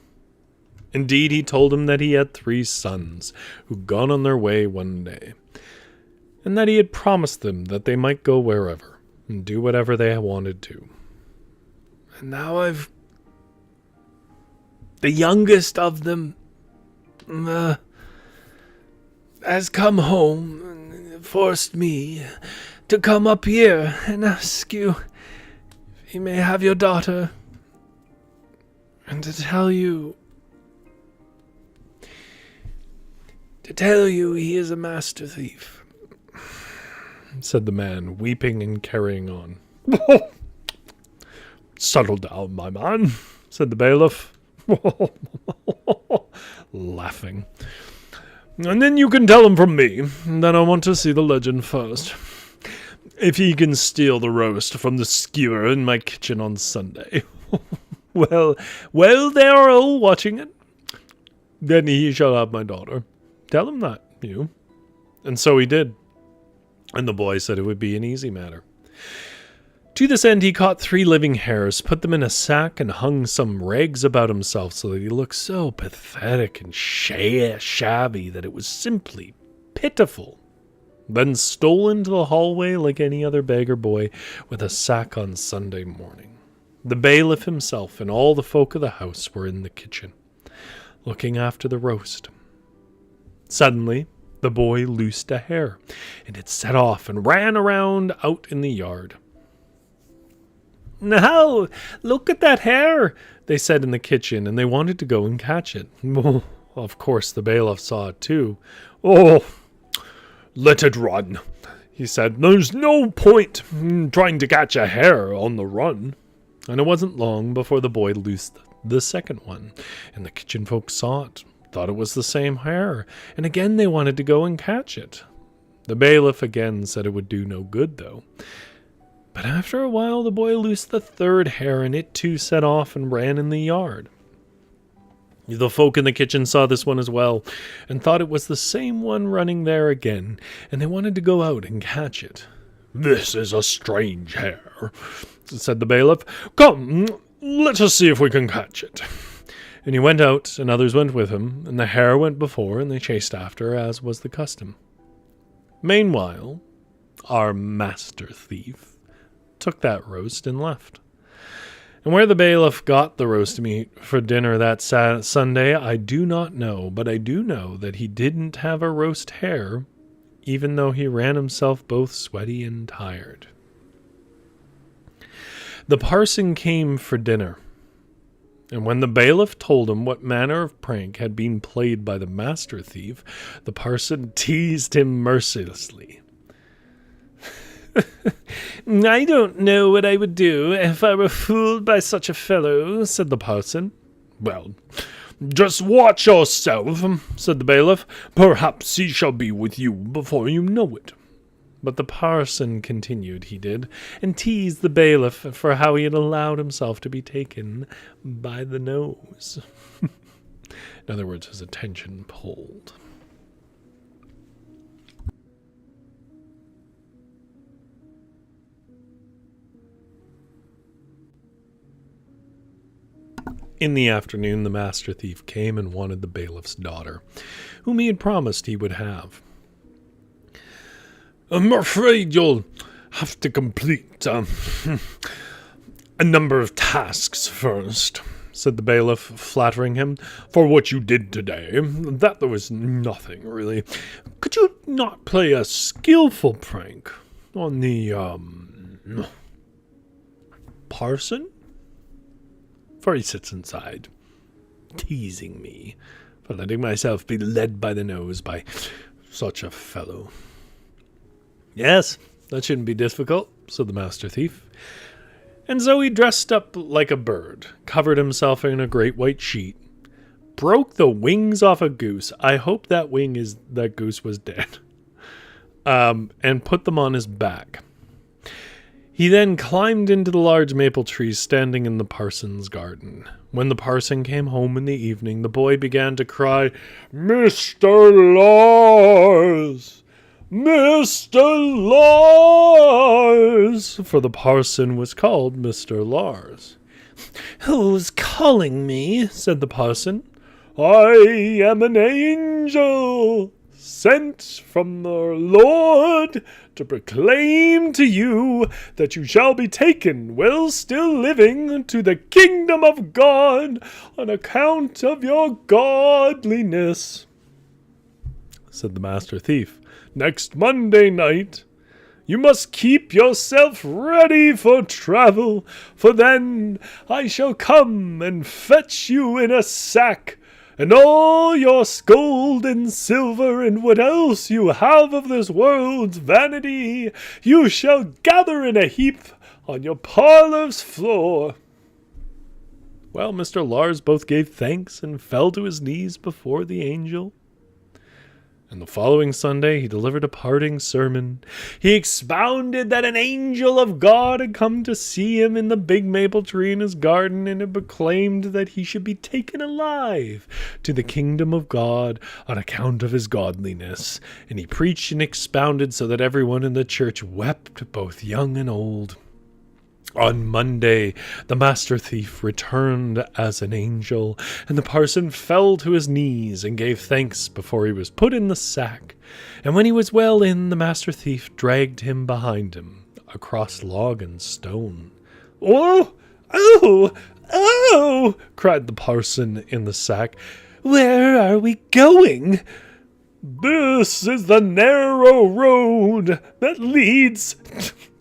Indeed, he told him that he had 3 sons who'd gone on their way one day, and that he had promised them that they might go wherever and do whatever they wanted to. "And now the youngest of them has come home and forced me to come up here and ask you if he may have your daughter, and to tell you he is a master thief," said the man, weeping and carrying on. "Settle down, my man," said the bailiff, laughing. "And then you can tell him from me that I want to see the legend first. If he can steal the roast from the skewer in my kitchen on Sunday, well, they are all watching it. Then he shall have my daughter. Tell him that, you." And so he did. And the boy said it would be an easy matter. To this end, he caught 3 living hares, put them in a sack, and hung some rags about himself so that he looked so pathetic and shabby that it was simply pitiful. Then stole into the hallway like any other beggar boy with a sack on Sunday morning. The bailiff himself and all the folk of the house were in the kitchen, looking after the roast. Suddenly, the boy loosed a hare, and it set off and ran around out in the yard. "Now, look at that hare," they said in the kitchen, and they wanted to go and catch it. Oh, of course, the bailiff saw it too. "Oh, let it run," he said. "There's no point in trying to catch a hare on the run." And it wasn't long before the boy loosed the second one, and the kitchen folks saw it, thought it was the same hare, and again they wanted to go and catch it. The bailiff again said it would do no good, though. But after a while the boy loosed the third hare, and it too set off and ran in the yard. The folk in the kitchen saw this one as well, and thought it was the same one running there again, and they wanted to go out and catch it. "This is a strange hare," said the bailiff. "Come, let us see if we can catch it." And he went out, and others went with him, and the hare went before, and they chased after, as was the custom. Meanwhile, our master thief took that roast and left. And where the bailiff got the roast meat for dinner that Sunday, I do not know, but I do know that he didn't have a roast hare, even though he ran himself both sweaty and tired. The parson came for dinner, and when the bailiff told him what manner of prank had been played by the master thief, the parson teased him mercilessly. "I don't know what I would do if I were fooled by such a fellow," said the parson. "Well, just watch yourself," said the bailiff. "Perhaps he shall be with you before you know it." But the parson continued, he did, and teased the bailiff for how he had allowed himself to be taken by the nose. In other words, his attention pulled. In the afternoon, the master thief came and wanted the bailiff's daughter, whom he had promised he would have. "I'm afraid you'll have to complete a number of tasks first," said the bailiff, flattering him. "For what you did today, that there was nothing, really. Could you not play a skillful prank on the, parson? For he sits inside, teasing me for letting myself be led by the nose by such a fellow." "Yes, that shouldn't be difficult," said the master thief. And so he dressed up like a bird, covered himself in a great white sheet, broke the wings off a goose. I hope that goose was dead. And put them on his back. He then climbed into the large maple trees standing in the parson's garden. When the parson came home in the evening, the boy began to cry, "Mr. Lars! Mr. Lars!" For the parson was called Mr. Lars. "Who's calling me?" said the parson. "I am an angel, sent from the Lord to proclaim to you that you shall be taken while still living to the kingdom of God on account of your godliness," said the master thief. "Next Monday night You must keep yourself ready for travel, for then I shall come and fetch you in a sack, and all your gold and silver and what else you have of this world's vanity you shall gather in a heap on your parlor's floor." Well, Mr. Lars both gave thanks and fell to his knees before the angel. And the following Sunday he delivered a parting sermon. He expounded that an angel of God had come to see him in the big maple tree in his garden, and had proclaimed that he should be taken alive to the kingdom of God on account of his godliness. And he preached and expounded so that everyone in the church wept, both young and old. On Monday, the master thief returned as an angel, and the parson fell to his knees and gave thanks before he was put in the sack. And when he was well in, the master thief dragged him behind him, across log and stone. "Oh, oh, oh!" cried the parson in the sack. "Where are we going?" "This is the narrow road that leads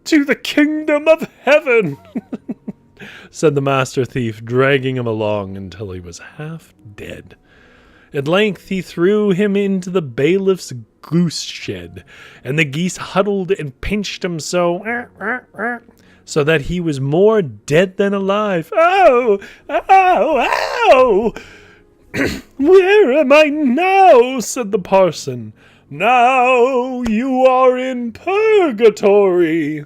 to the kingdom of heaven," said the master thief, dragging him along until he was half dead. At length he threw him into the bailiff's goose shed, and the geese huddled and pinched him so that he was more dead than alive. "Oh, oh, oh!" "Where am I now?" said the parson. "Now you are in purgatory,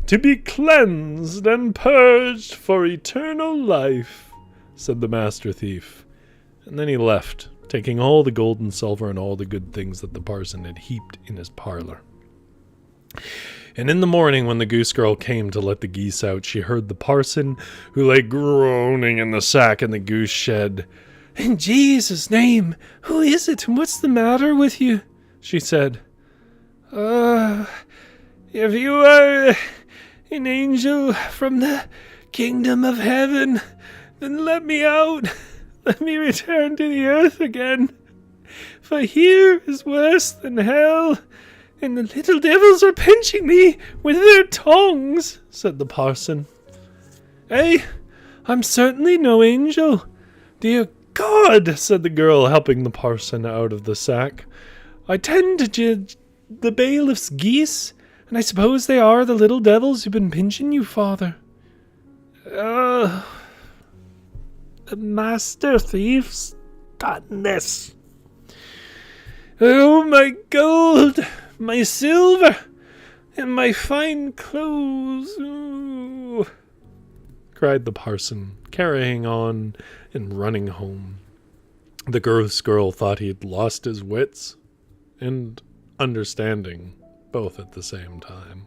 to be cleansed and purged for eternal life," said the master thief. And then he left, taking all the gold and silver and all the good things that the parson had heaped in his parlor. And in the morning, when the goose girl came to let the geese out, she heard the parson, who lay groaning in the sack in the goose shed. "In Jesus' name, who is it, and what's the matter with you?" she said. If you are an angel from the kingdom of heaven, then let me out. Let me return to the earth again. For here is worse than hell, and the little devils are pinching me with their tongues," said the parson. "Hey, I'm certainly no angel." "Dear God," said the girl, helping the parson out of the sack. "I tend to judge the bailiff's geese, and I suppose they are the little devils who've been pinching you, father." The master thief's done this." "Oh, my gold, my silver, and my fine clothes," ooh, cried the parson, carrying on and running home. The goose girl thought he had lost his wits and understanding both at the same time.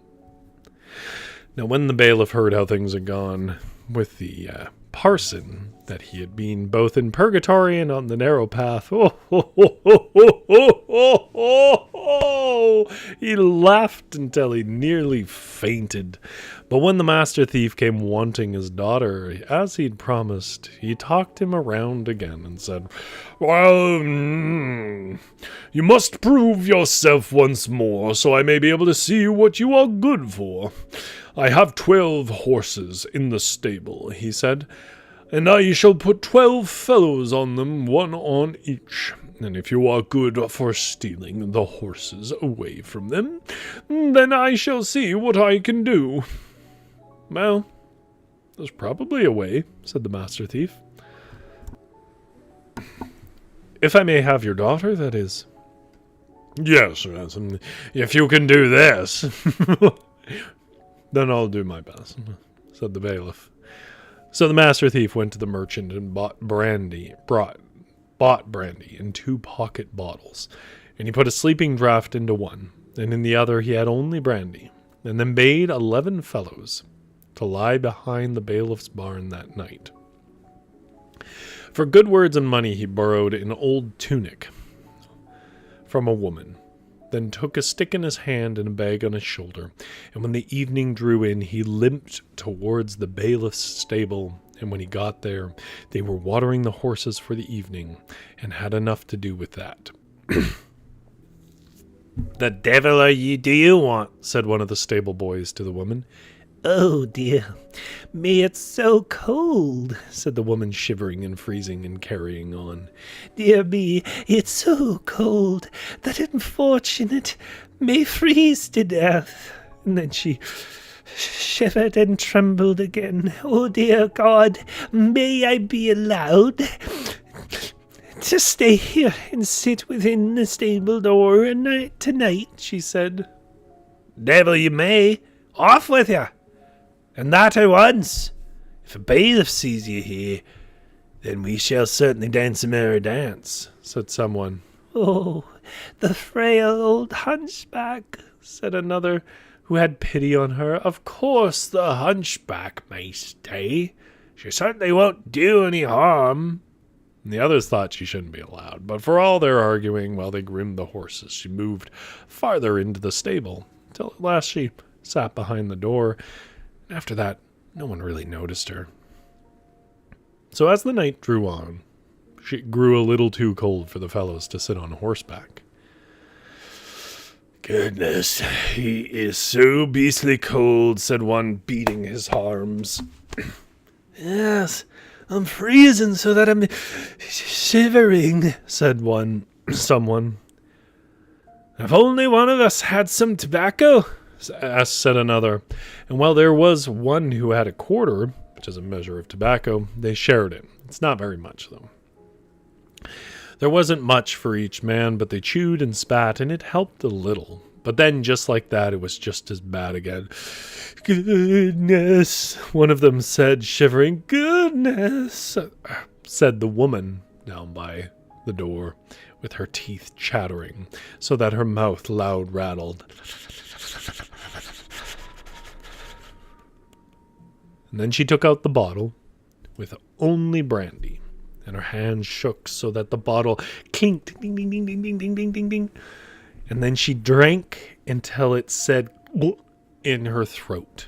Now, when the bailiff heard how things had gone with the parson, that he had been both in purgatory and on the narrow path, he laughed until he nearly fainted. But when the master thief came wanting his daughter, as he'd promised, he talked him around again and said, "Well, you must prove yourself once more, so I may be able to see what you are good for. I have 12 horses in the stable," he said, "and I shall put 12 fellows on them, one on each. And if you are good for stealing the horses away from them, then I shall see what I can do." "Well, there's probably a way," said the master thief. "If I may have your daughter, that is." Yes, and if you can do this, then I'll do my best," said the bailiff. So the master thief went to the merchant and bought brandy in 2 pocket bottles, and he put a sleeping draught into one, and in the other he had only brandy, and then bade 11 fellows to lie behind the bailiff's barn that night. For good words and money he borrowed an old tunic from a woman, then took a stick in his hand and a bag on his shoulder, and when the evening drew in, he limped towards the bailiff's stable, and when he got there, they were watering the horses for the evening, and had enough to do with that. "The devil do you want?" said one of the stable boys to the woman. "Oh, dear me, it's so cold," said the woman, shivering and freezing and carrying on. "Dear me, it's so cold that unfortunate may freeze to death." And then she shivered and trembled again. "Oh, dear God, may I be allowed to stay here and sit within the stable door tonight?" she said. "Devil you may. Off with you. And that at once. If a bailiff sees you here, then we shall certainly dance a merry dance," said someone. "Oh, the frail old hunchback," said another, who had pity on her. "Of course the hunchback may stay. She certainly won't do any harm." And the others thought she shouldn't be allowed, but for all their arguing while they groomed the horses, she moved farther into the stable, till at last she sat behind the door. After that, no one really noticed her. So as the night drew on, she grew a little too cold for the fellows to sit on horseback. "Goodness, he is so beastly cold," said one, beating his arms. "Yes, I'm freezing so that I'm shivering," said someone. "If only one of us had some tobacco," said another. And while there was one who had a quarter, which is a measure of tobacco, they shared it. It's not very much, though. There wasn't much for each man, but they chewed and spat, and it helped a little. But then, just like that, it was just as bad again. "Goodness," one of them said, shivering. "Goodness," said the woman down by the door, with her teeth chattering, so that her mouth loud rattled. And then she took out the bottle with only brandy, and her hands shook so that the bottle clinked, ding, ding, ding, ding, ding, ding, ding, ding, ding. And then she drank until it said in her throat.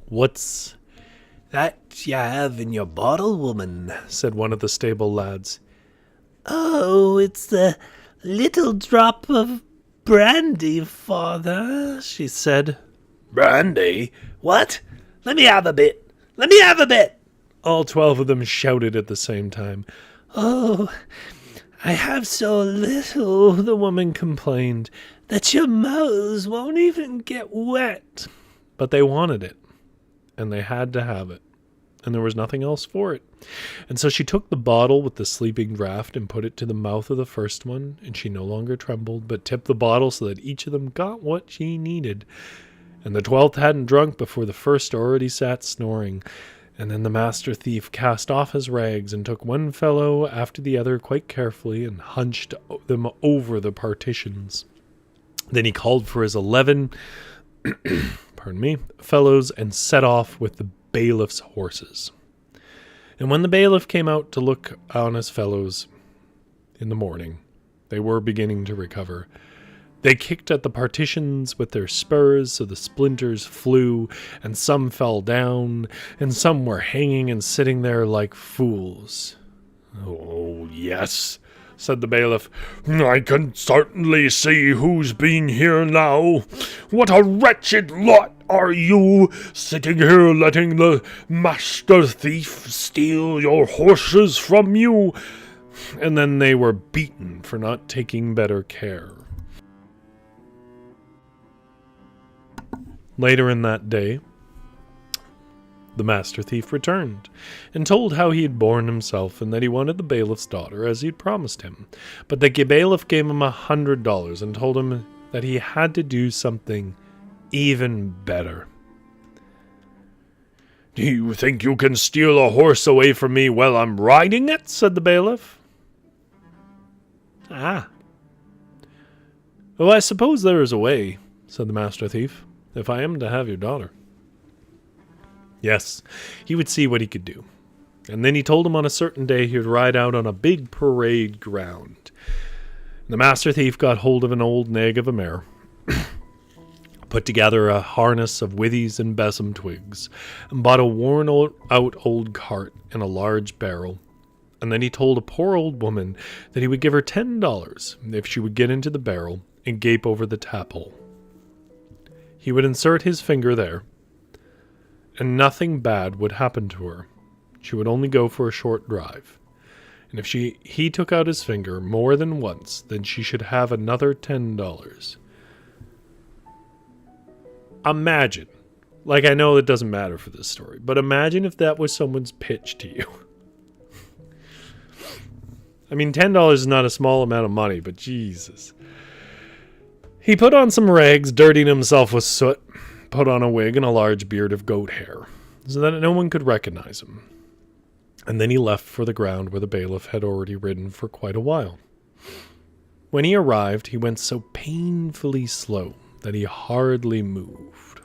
"What's that you have in your bottle, woman?" said one of the stable lads. "Oh, it's a little drop of brandy, father," she said. "Brandy? What? Let me have a bit. Let me have a bit." All 12 of them shouted at the same time. "Oh, I have so little," the woman complained, "that your mouths won't even get wet." But they wanted it, and they had to have it, and there was nothing else for it. And so she took the bottle with the sleeping draught and put it to the mouth of the first one, and she no longer trembled, but tipped the bottle so that each of them got what she needed. And the 12th hadn't drunk before the first already sat snoring. And then the master thief cast off his rags and took one fellow after the other quite carefully and hunched them over the partitions. Then he called for his 11 fellows and set off with the bailiff's horses. And when the bailiff came out to look on his fellows in the morning, they were beginning to recover. They kicked at the partitions with their spurs so the splinters flew, and some fell down, and some were hanging and sitting there like fools. "Oh, yes," said the bailiff. "I can certainly see who's been here now. What a wretched lot are you, sitting here letting the master thief steal your horses from you." And then they were beaten for not taking better care. Later in that day, the master thief returned and told how he had borne himself and that he wanted the bailiff's daughter as he had promised him. But the bailiff gave him $100 and told him that he had to do something even better. "Do you think you can steal a horse away from me while I'm riding it?" said the bailiff. "Ah. Well, I suppose there is a way," said the master thief, "if I am to have your daughter." Yes, he would see what he could do. And then he told him on a certain day he would ride out on a big parade ground. The master thief got hold of an old nag of a mare, put together a harness of withies and besom twigs, and bought a worn-out old cart and a large barrel. And then he told a poor old woman that he would give her $10 if she would get into the barrel and gape over the tap hole. He would insert his finger there, and nothing bad would happen to her. She would only go for a short drive. And if he took out his finger more than once, then she should have another $10. Imagine, like, I know it doesn't matter for this story, but imagine if that was someone's pitch to you. I mean, $10 is not a small amount of money, but Jesus. He put on some rags, dirtied himself with soot, put on a wig and a large beard of goat hair, so that no one could recognize him. And then he left for the ground where the bailiff had already ridden for quite a while. When he arrived, he went so painfully slow that he hardly moved.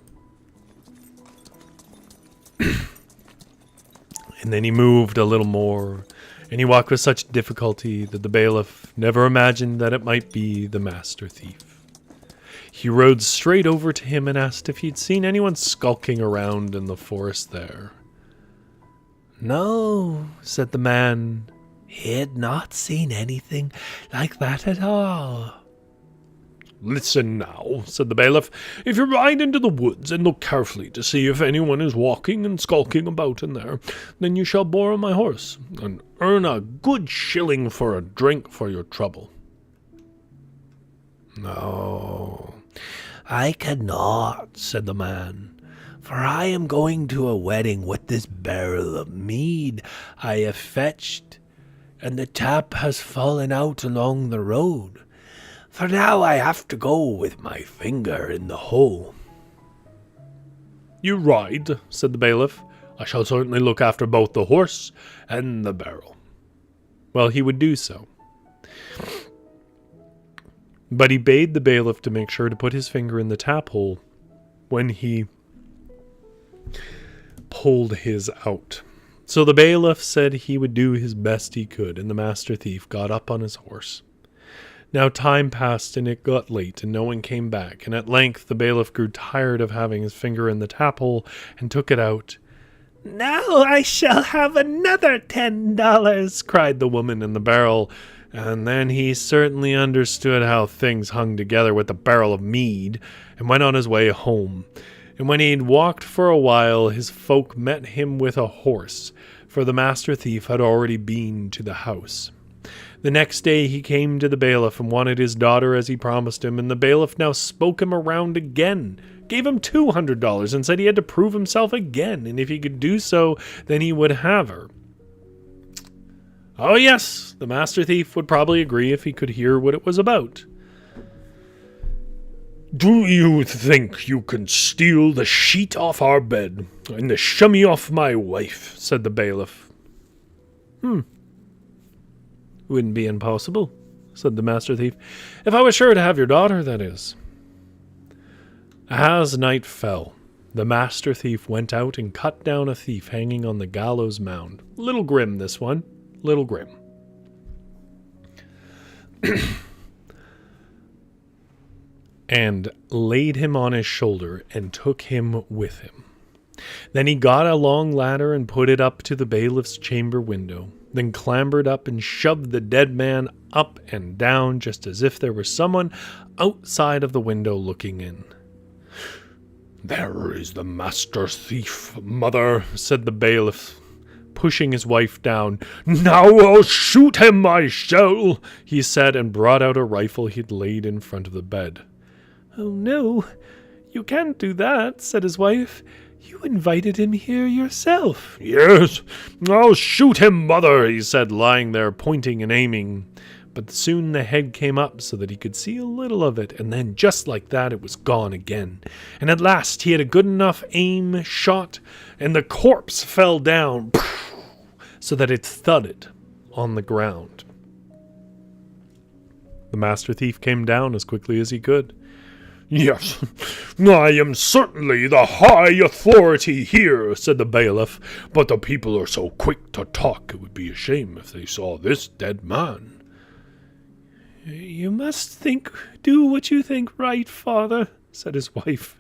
And then he moved a little more, and he walked with such difficulty that the bailiff never imagined that it might be the master thief. He rode straight over to him and asked if he'd seen anyone skulking around in the forest there. No, said the man. He had not seen anything like that at all. Listen now, said the bailiff. If you ride into the woods and look carefully to see if anyone is walking and skulking about in there, then you shall borrow my horse and earn a good shilling for a drink for your trouble. No, I cannot, said the man, for I am going to a wedding with this barrel of mead I have fetched, and the tap has fallen out along the road. For now I have to go with my finger in the hole. You ride, said the bailiff. I shall certainly look after both the horse and the barrel. Well, he would do so. But he bade the bailiff to make sure to put his finger in the tap hole when he pulled his out. So the bailiff said he would do his best he could, and the master thief got up on his horse. Now time passed, and it got late, and no one came back, and at length the bailiff grew tired of having his finger in the tap hole, and took it out. Now I shall have another $10, cried the woman in the barrel, and then he certainly understood how things hung together with the barrel of mead, and went on his way home. And when he'd walked for a while, his folk met him with a horse, for the master thief had already been to the house. The next day he came to the bailiff and wanted his daughter as he promised him, and the bailiff now spoke him around again, gave him $200, and said he had to prove himself again, and if he could do so, then he would have her. Oh yes, the master thief would probably agree if he could hear what it was about. Do you think you can steal the sheet off our bed and the shummy off my wife? Said the bailiff. Wouldn't be impossible, said the master thief, if I was sure to have your daughter, that is. As night fell, the master thief went out and cut down a thief hanging on the gallows mound. Little grim, this one. Little grim. And laid him on his shoulder and took him with him. Then he got a long ladder and put it up to the bailiff's chamber window, then clambered up and shoved the dead man up and down just as if there were someone outside of the window looking in. There is the master thief, mother, said the bailiff, pushing his wife down. Now I'll shoot him, I shall, he said, and brought out a rifle he'd laid in front of the bed. Oh no, you can't do that, said his wife. You invited him here yourself. Yes, I'll shoot him, mother, he said, lying there pointing and aiming. But soon the head came up so that he could see a little of it, and then just like that it was gone again. And at last he had a good enough aim shot, and the corpse fell down so that it thudded on the ground. The master thief came down as quickly as he could. Yes, I am certainly the high authority here, said the bailiff, but the people are so quick to talk it would be a shame if they saw this dead man. You must do what you think right, father, said his wife,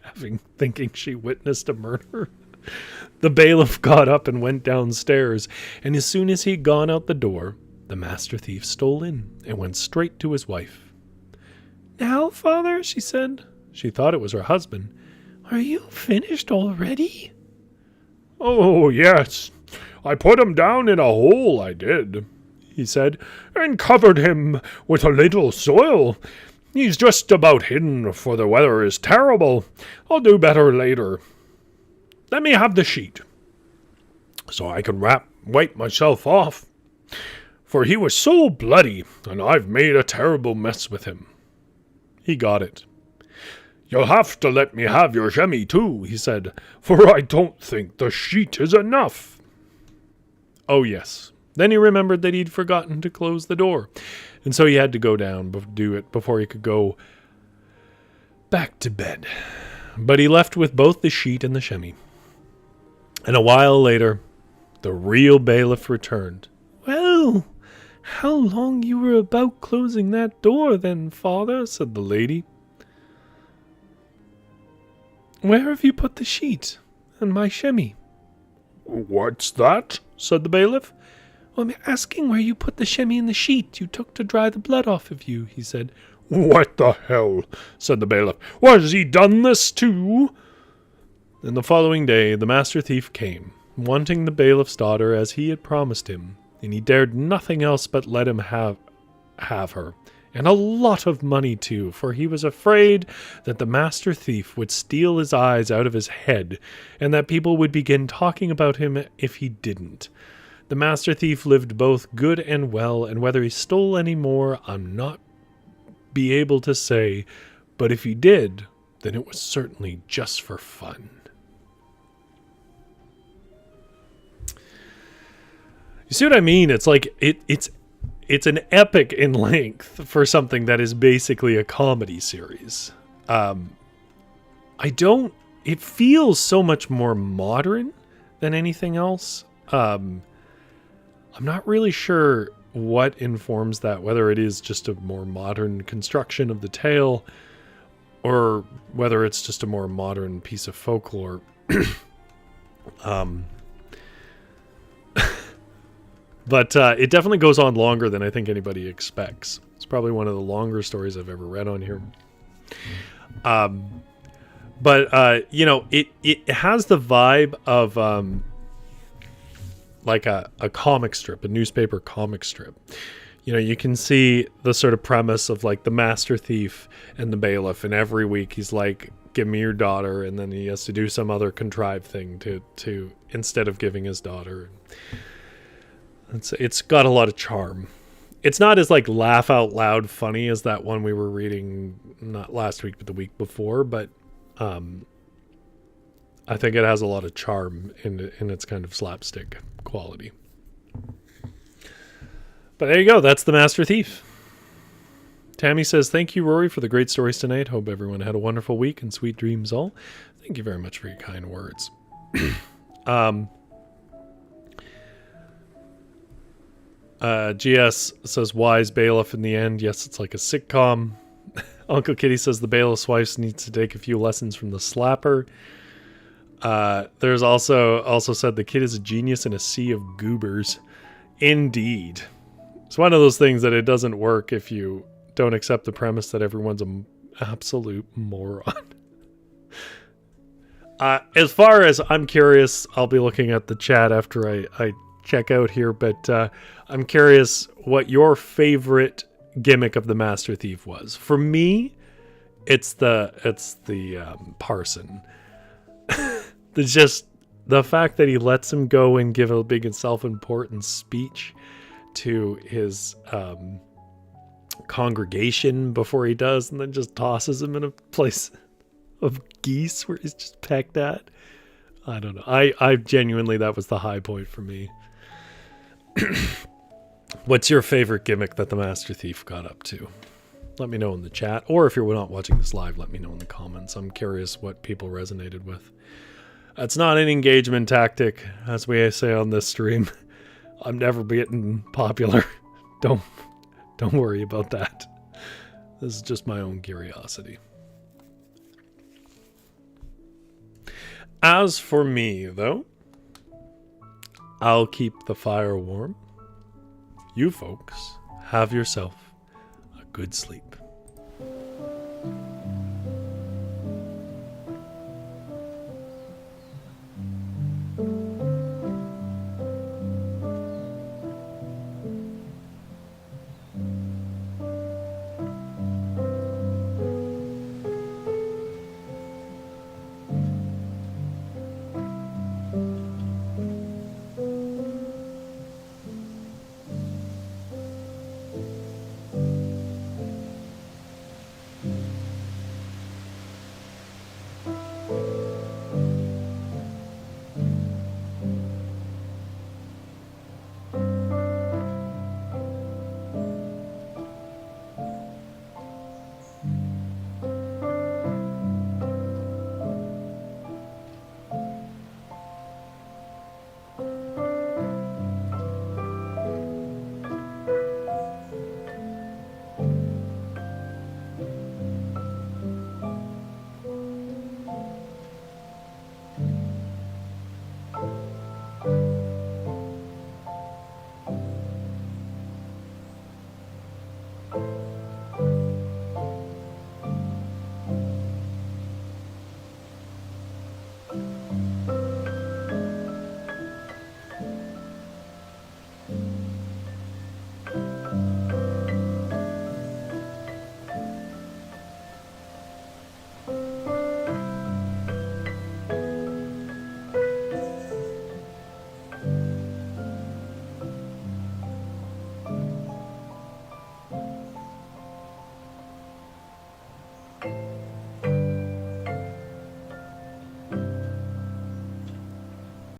thinking she witnessed a murder. The bailiff got up and went downstairs, and as soon as he'd gone out the door, the master thief stole in and went straight to his wife. Now, father, she said. She thought it was her husband. Are you finished already? Oh, yes. I put him down in a hole, I did, he said, and covered him with a little soil. He's just about hidden, for the weather is terrible. I'll do better later. Let me have the sheet, so I can wipe myself off. For he was so bloody, and I've made a terrible mess with him. He got it. You'll have to let me have your chamois too, he said, for I don't think the sheet is enough. Oh, yes. Then he remembered that he'd forgotten to close the door, and so he had to go down do it before he could go back to bed. But he left with both the sheet and the chamois. And a while later, the real bailiff returned. Well, how long you were about closing that door then, father, said the lady. Where have you put the sheet and my chamois? What's that? Said the bailiff. I'm asking where you put the chamois and the sheet you took to dry the blood off of you, he said. What the hell? Said the bailiff. Was he done this too? And the following day the master thief came, wanting the bailiff's daughter as he had promised him, and he dared nothing else but let him have her. And a lot of money, too, for he was afraid that the master thief would steal his eyes out of his head, and that people would begin talking about him if he didn't. The master thief lived both good and well, and whether he stole any more, I'm not be able to say, but if he did, then it was certainly just for fun. You see what I mean? It's like, it's an epic in length for something that is basically a comedy series. It feels so much more modern than anything else. I'm not really sure what informs that, whether it is just a more modern construction of the tale or whether it's just a more modern piece of folklore. But it definitely goes on longer than I think anybody expects. It's probably one of the longer stories I've ever read on here. But it has the vibe of like a comic strip, a newspaper comic strip. You know, you can see the sort of premise of like the master thief and the bailiff, and every week he's like, give me your daughter, and then he has to do some other contrived thing to instead of giving his daughter. It's got a lot of charm. It's not as like laugh out loud funny as that one we were reading not last week but the week before, but I think it has a lot of charm in its kind of slapstick quality. But there you go. That's The Master Thief. Tammy says, thank you, Rory, for the great stories tonight. Hope everyone had a wonderful week and sweet dreams all. Thank you very much for your kind words. GS says, wise bailiff in the end. Yes, it's like a sitcom. Uncle Kitty says the bailiff's wife needs to take a few lessons from the slapper. There's also said the kid is a genius in a sea of goobers. Indeed. It's one of those things that it doesn't work if you don't accept the premise that everyone's an absolute moron. As far as I'm curious, I'll be looking at the chat after I check out here, but I'm curious what your favorite gimmick of the Master Thief was. For me, it's the parson. Just the fact that he lets him go and give a big and self-important speech to his congregation before he does, and then just tosses him in a place of geese where he's just pecked at. I don't know. I genuinely, that was the high point for me. What's your favorite gimmick that the Master Thief got up to? Let me know in the chat, or if you're not watching this live, let me know in the comments. I'm curious what people resonated with. It's not an engagement tactic, as we say on this stream. I'm never getting popular. Don't worry about that. This is just my own curiosity. As for me, though, I'll keep the fire warm. You folks, have yourself a good sleep.